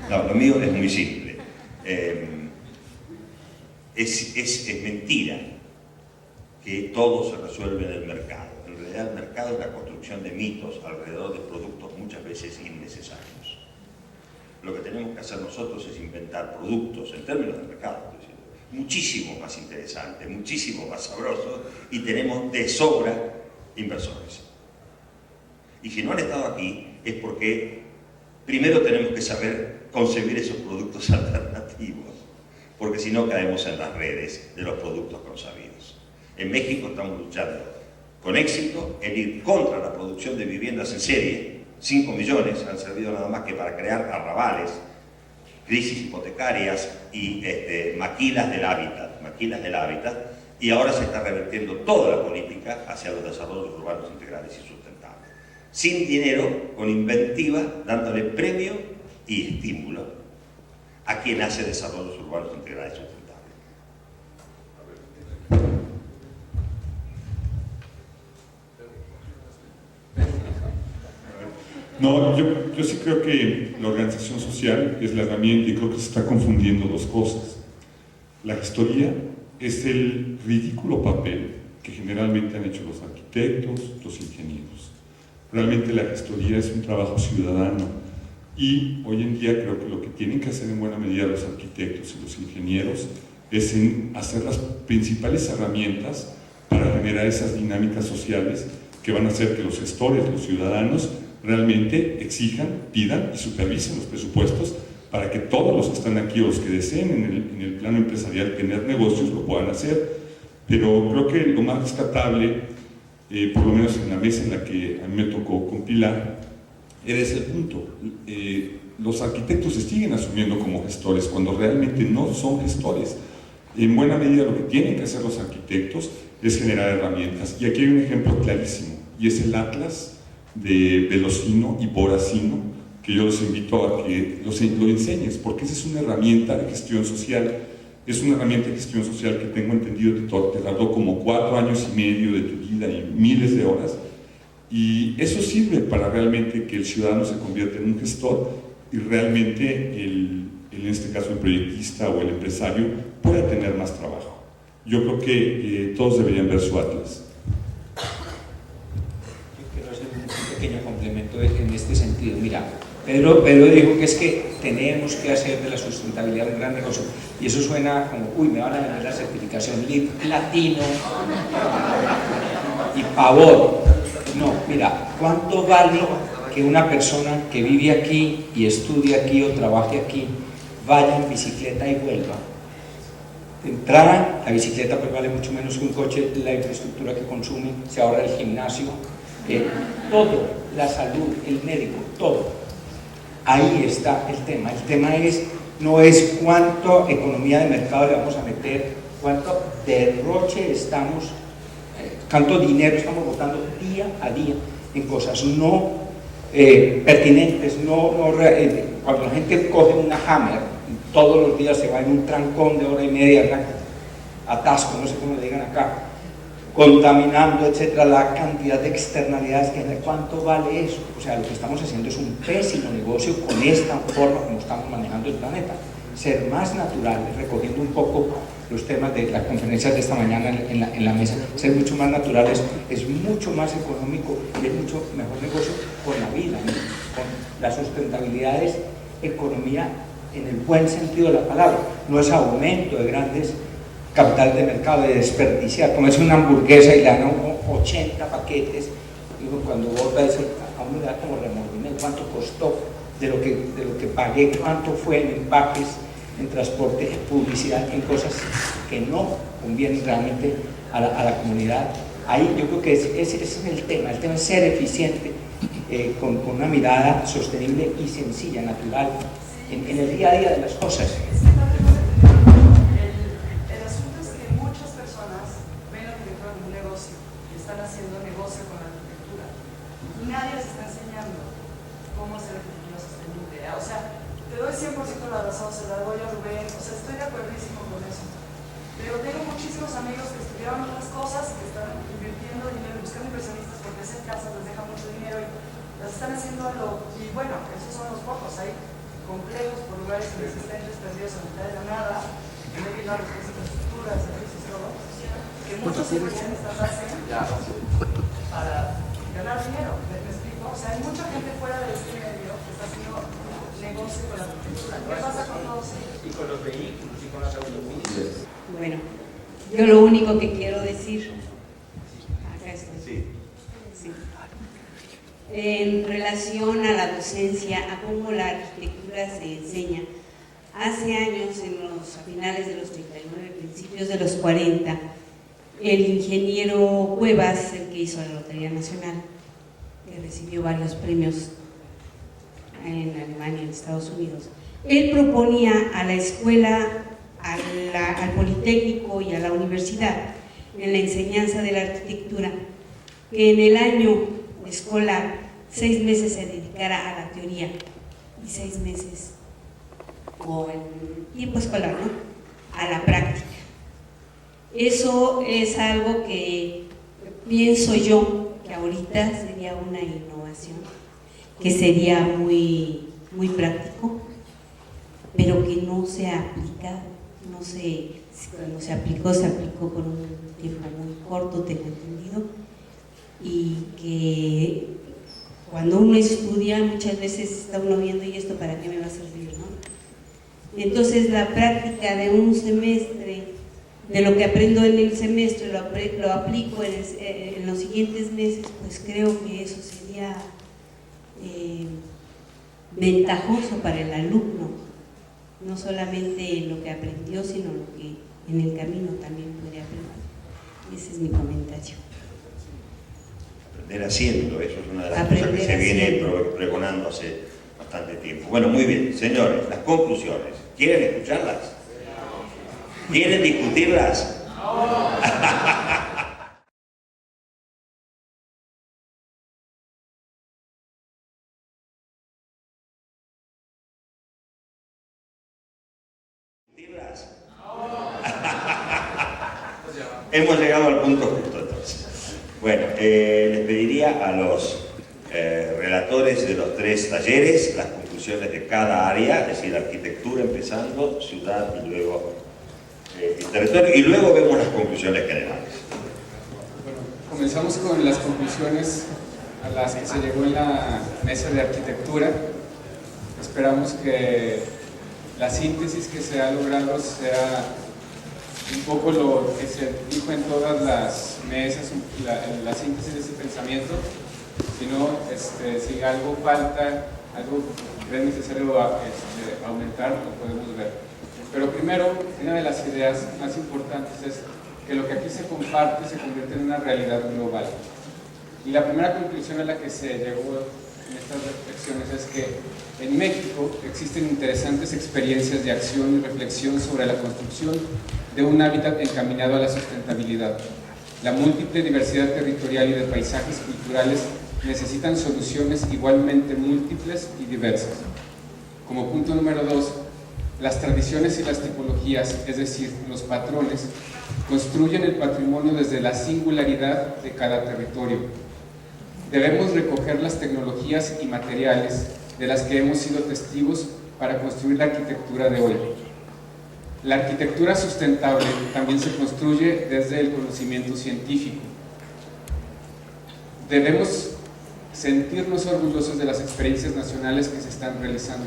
No, lo mío es muy simple. Es mentira que todo se resuelve en el mercado. En realidad el mercado es la construcción de mitos alrededor de productos muchas veces innecesarios. Lo que tenemos que hacer nosotros es inventar productos en términos de mercado, muchísimo más interesantes, muchísimo más sabrosos, y tenemos de sobra inversores. Y si no han estado aquí es porque primero tenemos que saber concebir esos productos alternativos, porque si no caemos en las redes de los productos consabidos. En México estamos luchando con éxito en ir contra la producción de viviendas en serie. 5 millones han servido nada más que para crear arrabales, crisis hipotecarias y maquilas del hábitat, y ahora se está revertiendo toda la política hacia los desarrollos urbanos integrales y sustentables. Sin dinero, con inventiva, dándole premio y estímulo a quien hace desarrollos urbanos integrales y sustentables. No, yo sí creo que la organización social es la herramienta, y creo que se está confundiendo dos cosas. La gestoría es el ridículo papel que generalmente han hecho los arquitectos, los ingenieros. Realmente la gestoría es un trabajo ciudadano, y hoy en día creo que lo que tienen que hacer en buena medida los arquitectos y los ingenieros es hacer las principales herramientas para generar esas dinámicas sociales que van a hacer que los gestores, los ciudadanos, realmente exijan, pidan y supervisen los presupuestos para que todos los que están aquí o los que deseen en el plano empresarial tener negocios lo puedan hacer. Pero creo que lo más rescatable, por lo menos en la mesa en la que a mí me tocó compilar, era ese punto. Los arquitectos se siguen asumiendo como gestores cuando realmente no son gestores. En buena medida lo que tienen que hacer los arquitectos es generar herramientas, y aquí hay un ejemplo clarísimo, y es el Atlas de Velocino y Boracino, que yo los invito a que lo enseñes, porque esa es una herramienta de gestión social. Es una herramienta de gestión social que tengo entendido te tardó como 4 años y medio de tu vida y miles de horas, y eso sirve para realmente que el ciudadano se convierta en un gestor, y realmente en este caso el proyectista o el empresario pueda tener más trabajo. Yo creo que todos deberían ver su Atlas. Pequeño complemento en este sentido. Mira, Pedro dijo que es que tenemos que hacer de la sustentabilidad un gran negocio, y eso suena como, uy, me van a vender la certificación platino y pavor. No, mira, ¿cuánto vale que una persona que vive aquí y estudia aquí o trabaje aquí vaya en bicicleta y vuelva? De entrada, la bicicleta pues vale mucho menos que un coche, la infraestructura que consume, se ahorra el gimnasio, todo, la salud, el médico, todo. Ahí está el tema. El tema no es cuánto economía de mercado le vamos a meter, cuánto derroche estamos, cuánto dinero estamos botando día a día en cosas no pertinentes. Cuando la gente coge una Hammer, todos los días se va en un trancón de hora y media, atasco, no sé cómo le digan acá, contaminando, etcétera, la cantidad de externalidades que hay. ¿Cuánto vale eso? O sea, lo que estamos haciendo es un pésimo negocio con esta forma como estamos manejando el planeta. Ser más naturales, recogiendo un poco los temas de las conferencias de esta mañana en la mesa, ser mucho más naturales es mucho más económico y es mucho mejor negocio con la vida, ¿no? Con la sustentabilidad es economía en el buen sentido de la palabra, no es aumento de grandes capital de mercado, de desperdiciar, comerse una hamburguesa y le dan 80 paquetes, y cuando vota eso, a uno le da como remordimiento, cuánto costó, de lo que pagué, cuánto fue en empaques, en transporte, en publicidad, en cosas que no convienen realmente a la comunidad Ahí yo creo que ese es el tema es ser eficiente con una mirada sostenible y sencilla, natural, en el día a día de las cosas. El asunto es que muchas personas ven la arquitectura como un negocio y están haciendo negocio con la arquitectura. Y nadie les está enseñando cómo hacer arquitectura sostenible. O sea, te doy 100% la razón, se la doy a Rubén, o sea, estoy de acuerdísimo con eso. Pero tengo muchísimos amigos que estudiaron otras cosas, que están invirtiendo dinero, buscando inversionistas porque hacer casas les deja mucho dinero y las están haciendo y bueno, esos son los pocos, hay complejos por lugares inexistentes, perdidos en mitad de la nada, que no hay las infraestructuras, servicios, todo, que muchos inversionistas hacen para ganar dinero, ¿me explico? O sea, hay mucha gente fuera de este medio que está haciendo negocio con la arquitectura. ¿Qué pasa con todos ellos? Y con los vehículos, y con las autopistas. Bueno, yo lo único que quiero decir, acá estoy, sí. En relación a la docencia, a cómo la arquitectura se enseña. Hace años, a finales de los 39, principios de los 40, el ingeniero Cuevas, el que hizo la Lotería Nacional, que recibió varios premios en Alemania, en Estados Unidos, él proponía a la escuela, al Politécnico y a la universidad, en la enseñanza de la arquitectura, que en el año escolar 6 meses se dedicara a la teoría y 6 meses, o en tiempo escolar, ¿no?, a la práctica. Eso es algo que pienso yo que ahorita sería una innovación, que sería muy práctico, pero que no se ha aplicado. No sé, cuando se aplicó por un tiempo muy corto, tengo entendido, y que cuando uno estudia muchas veces está uno viendo, ¿y esto para qué me va a servir?, ¿no? Entonces la práctica de un semestre, de lo que aprendo en el semestre, lo aplico en los siguientes meses, pues creo que eso sería ventajoso para el alumno. No solamente lo que aprendió, sino lo que en el camino también puede aprender. Ese es mi comentario. Aprender haciendo, eso es una de las cosas que se viene pregonando hace bastante tiempo. Bueno, muy bien, señores, las conclusiones. ¿Quieren escucharlas? ¿Quieren discutirlas? Hemos llegado al punto justo entonces. Bueno, les pediría a los relatores de los 3 talleres las conclusiones de cada área, es decir, arquitectura empezando, ciudad y luego territorio, y luego vemos las conclusiones generales. Bueno, comenzamos con las conclusiones a las que se llegó en la mesa de arquitectura. Esperamos que la síntesis que se ha logrado sea un poco lo que se dijo en todas las mesas, la síntesis de ese pensamiento. Si no, si algo falta, algo que es necesario aumentar, lo podemos ver. Pero primero, una de las ideas más importantes es que lo que aquí se comparte se convierte en una realidad global. Y la primera conclusión a la que se llegó en estas reflexiones es que en México existen interesantes experiencias de acción y reflexión sobre la construcción de un hábitat encaminado a la sustentabilidad. La múltiple diversidad territorial y de paisajes culturales necesitan soluciones igualmente múltiples y diversas. Como punto número 2, las tradiciones y las tipologías, es decir, los patrones, construyen el patrimonio desde la singularidad de cada territorio. Debemos recoger las tecnologías y materiales de las que hemos sido testigos para construir la arquitectura de hoy. La arquitectura sustentable también se construye desde el conocimiento científico. Debemos sentirnos orgullosos de las experiencias nacionales que se están realizando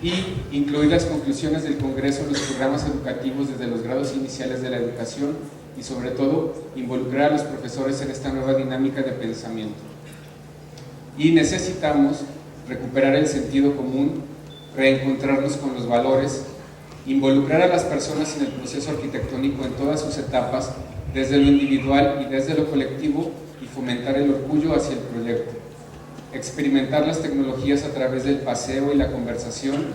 y incluir las conclusiones del Congreso en los programas educativos desde los grados iniciales de la educación y sobre todo involucrar a los profesores en esta nueva dinámica de pensamiento. Y necesitamos recuperar el sentido común, reencontrarnos con los valores, involucrar a las personas en el proceso arquitectónico en todas sus etapas desde lo individual y desde lo colectivo, y fomentar el orgullo hacia el proyecto. Experimentar las tecnologías a través del paseo y la conversación,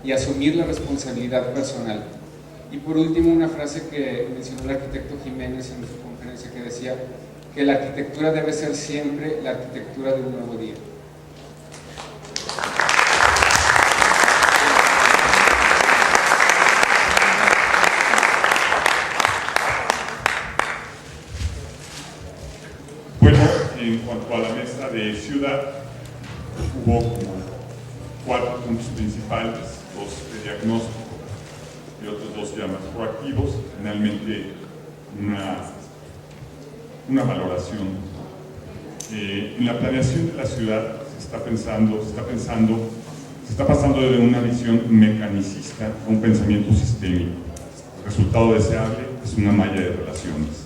y asumir la responsabilidad personal. Y por último, una frase que mencionó el arquitecto Jiménez en su conferencia, que decía que la arquitectura debe ser siempre la arquitectura de un nuevo día. Bueno, en cuanto a la mesa de ciudad, hubo como 4 puntos principales, 2 de diagnóstico y otros 2 ya más proactivos, finalmente una valoración. En la planeación de la ciudad se está pasando de una visión mecanicista a un pensamiento sistémico. El resultado deseable es una malla de relaciones.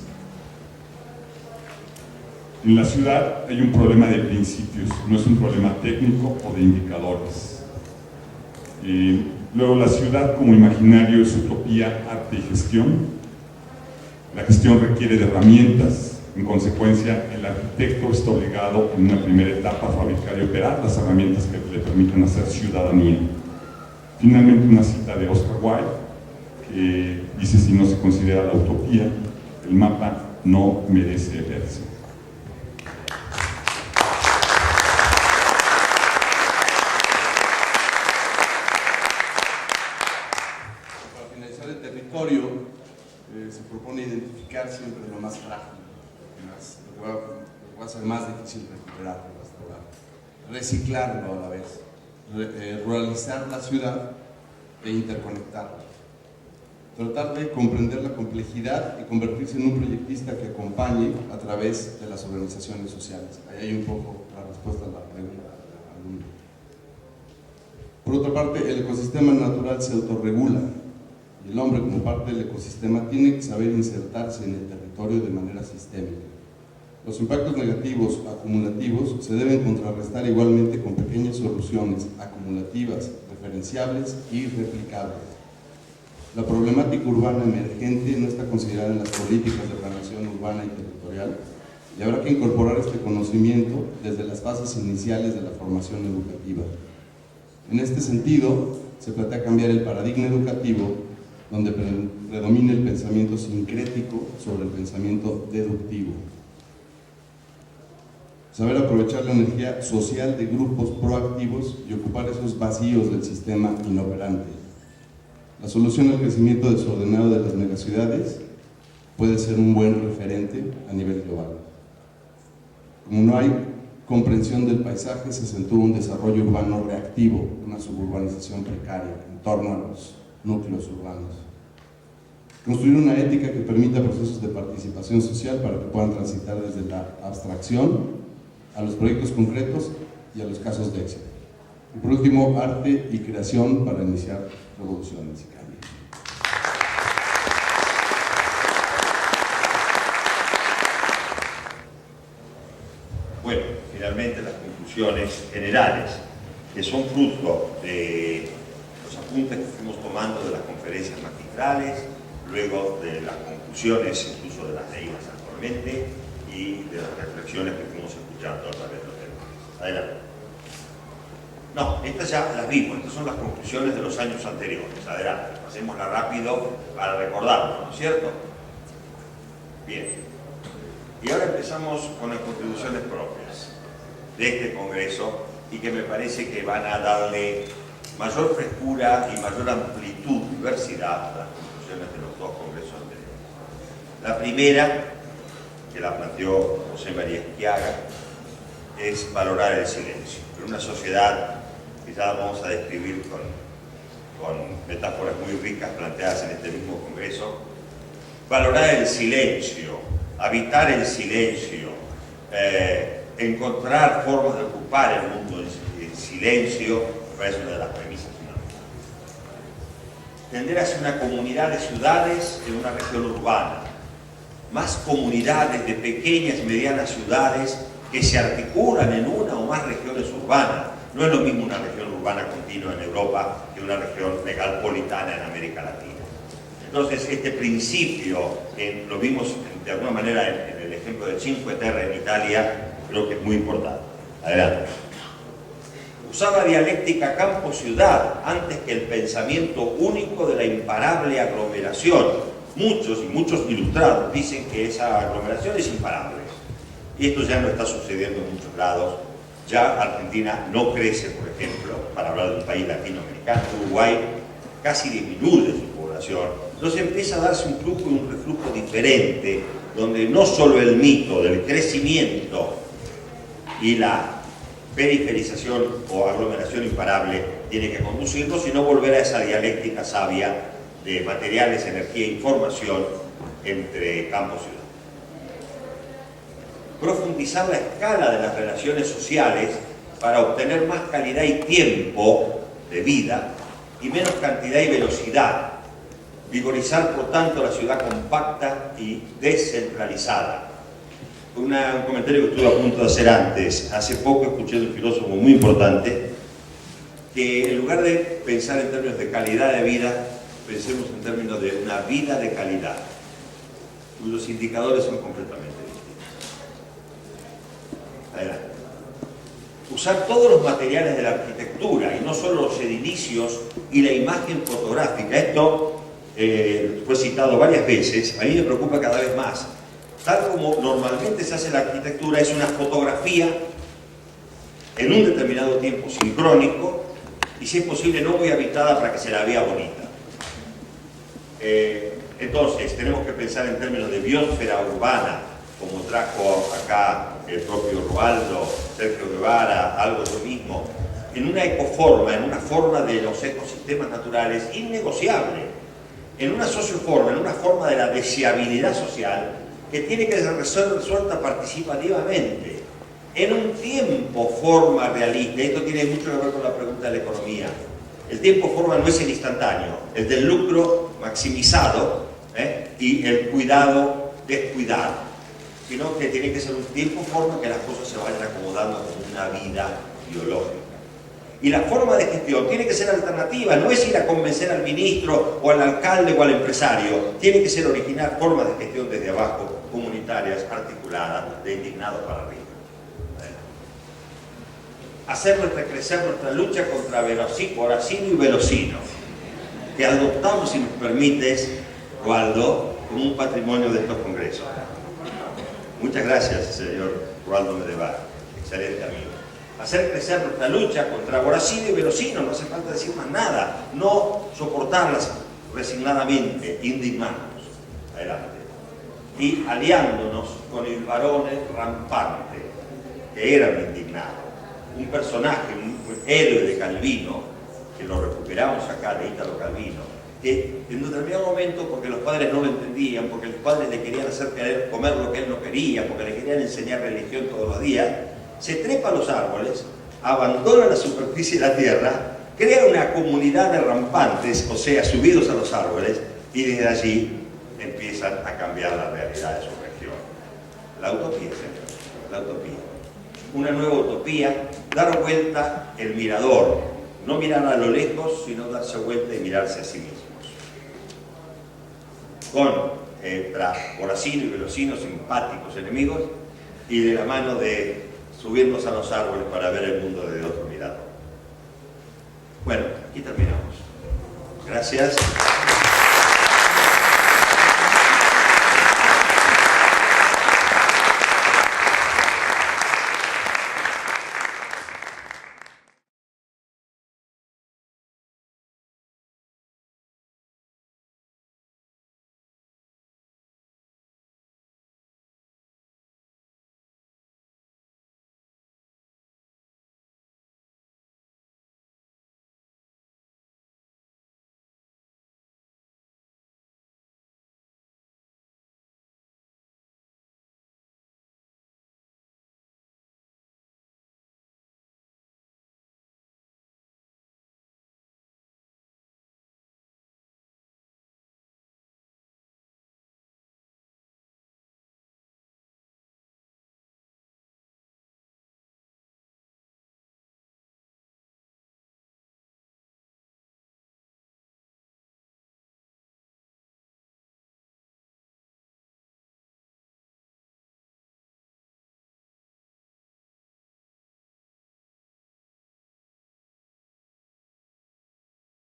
En la ciudad hay un problema de principios, no es un problema técnico o de indicadores. Luego, la ciudad como imaginario es utopía, arte y gestión. La gestión requiere de herramientas. En consecuencia, el arquitecto está obligado en una primera etapa a fabricar y operar las herramientas que le permitan hacer ciudadanía. Finalmente, una cita de Oscar Wilde que dice: si no se considera la utopía, el mapa no merece verse. Se propone identificar siempre lo más frágil, lo que va a ser más difícil recuperar, restaurar, reciclarlo a la vez, ruralizar la ciudad e interconectarla, tratar de comprender la complejidad y convertirse en un proyectista que acompañe a través de las organizaciones sociales. Ahí hay un poco la respuesta a la pregunta del alumno. Por otra parte, el ecosistema natural se autorregula. El hombre, como parte del ecosistema, tiene que saber insertarse en el territorio de manera sistémica. Los impactos negativos acumulativos se deben contrarrestar igualmente con pequeñas soluciones acumulativas, referenciables y replicables. La problemática urbana emergente no está considerada en las políticas de planación urbana y territorial, y habrá que incorporar este conocimiento desde las fases iniciales de la formación educativa. En este sentido, se plantea cambiar el paradigma educativo, donde predomina el pensamiento sincrético sobre el pensamiento deductivo. Saber aprovechar la energía social de grupos proactivos y ocupar esos vacíos del sistema inoperante. La solución al crecimiento desordenado de las megaciudades puede ser un buen referente a nivel global. Como no hay comprensión del paisaje, se acentúa un desarrollo urbano reactivo, una suburbanización precaria en torno a los núcleos urbanos. Construir una ética que permita procesos de participación social para que puedan transitar desde la abstracción a los proyectos concretos y a los casos de éxito. Y por último, arte y creación para iniciar revoluciones y cambios. Bueno, finalmente las conclusiones generales, que son fruto de los apuntes que fuimos tomando de las conferencias magistrales, luego de las conclusiones incluso de las leídas actualmente y de las reflexiones que fuimos escuchando a través de los debates. Adelante. No, estas ya las vimos, estas son las conclusiones de los años anteriores. Adelante, pasémosla rápido para recordarlo, ¿no es cierto? Bien. Y ahora empezamos con las contribuciones propias de este Congreso y que me parece que van a darle mayor frescura y mayor amplitud, diversidad a las conclusiones de los 2 congresos anteriores. La primera, que la planteó José María Esquiaga, es valorar el silencio. En una sociedad que ya vamos a describir con metáforas muy ricas planteadas en este mismo Congreso, valorar el silencio, habitar el silencio, encontrar formas de ocupar el mundo en silencio, me parece una de las premisas fundamentales. Tender hacia una comunidad de ciudades en una región urbana, más comunidades de pequeñas y medianas ciudades que se articulan en una o más regiones urbanas. No es lo mismo una región urbana continua en Europa que una región megapolitana en América Latina. Entonces, este principio, lo vimos en de alguna manera en el ejemplo de Cinque Terre en Italia, creo que es muy importante. Adelante. Usar la dialéctica campo-ciudad antes que el pensamiento único de la imparable aglomeración. Muchos y muchos ilustrados dicen que esa aglomeración es imparable. Y esto ya no está sucediendo en muchos lados. Ya Argentina no crece, por ejemplo, para hablar de un país latinoamericano. Uruguay casi disminuye su población. Entonces empieza a darse un flujo y un reflujo diferente, donde no solo el mito del crecimiento y la periferización o aglomeración imparable tiene que conducirnos, sino volver a esa dialéctica sabia de materiales, energía e información entre campo y ciudad. Profundizar la escala de las relaciones sociales para obtener más calidad y tiempo de vida y menos cantidad y velocidad. Vigorizar, por tanto, la ciudad compacta y descentralizada. Un comentario que estuve a punto de hacer antes. Hace poco escuché de un filósofo muy importante que en lugar de pensar en términos de calidad de vida, pensemos en términos de una vida de calidad, cuyos indicadores son completamente distintos. Adelante. Usar todos los materiales de la arquitectura y no solo los edilicios y la imagen fotográfica. Esto fue citado varias veces, a mí me preocupa cada vez más. Tal como normalmente se hace la arquitectura, es una fotografía en un determinado tiempo sincrónico y, si es posible, no muy habitada para que se la vea bonita. Entonces, tenemos que pensar en términos de biosfera urbana, como trajo acá el propio Roaldo, Sergio Guevara, algo yo mismo, en una ecoforma, en una forma de los ecosistemas naturales innegociable, en una socioforma, en una forma de la deseabilidad social, que tiene que ser resuelta participativamente, en un tiempo-forma realista. Esto tiene mucho que ver con la pregunta de la economía. El tiempo-forma no es el instantáneo, el del lucro maximizado y el cuidado descuidado, sino que tiene que ser un tiempo-forma que las cosas se vayan acomodando como una vida biológica. Y la forma de gestión tiene que ser alternativa, no es ir a convencer al ministro o al alcalde o al empresario, tiene que ser originar formas de gestión desde abajo, comunitarias, articuladas, de indignados para arriba. Crecer nuestra lucha contra Voracino y Velocino, que adoptamos, si nos permites, Waldo, como un patrimonio de estos congresos. Muchas gracias, señor Waldo Medebar, excelente amigo. Hacer crecer nuestra lucha contra Voracino y Velocino, no hace falta decir más nada, no soportarlas resignadamente, indignarnos. Adelante. Y aliándonos con el varone rampante, que era un indignado, un personaje, un héroe de Calvino, que lo recuperamos acá de Ítalo Calvino, que en un determinado momento, porque los padres no lo entendían, porque los padres le querían hacer querer comer lo que él no quería, porque le querían enseñar religión todos los días, se trepa a los árboles, abandona la superficie de la tierra, crea una comunidad de rampantes, o sea, subidos a los árboles, y desde allí empiezan a cambiar la realidad de su región. La utopía, señor, la utopía. Una nueva utopía, dar vuelta el mirador, no mirar a lo lejos, sino darse vuelta y mirarse a sí mismos. Con Voracino y Velocino, simpáticos enemigos, y de la mano de subirnos a los árboles para ver el mundo desde otro mirador. Bueno, aquí terminamos. Gracias.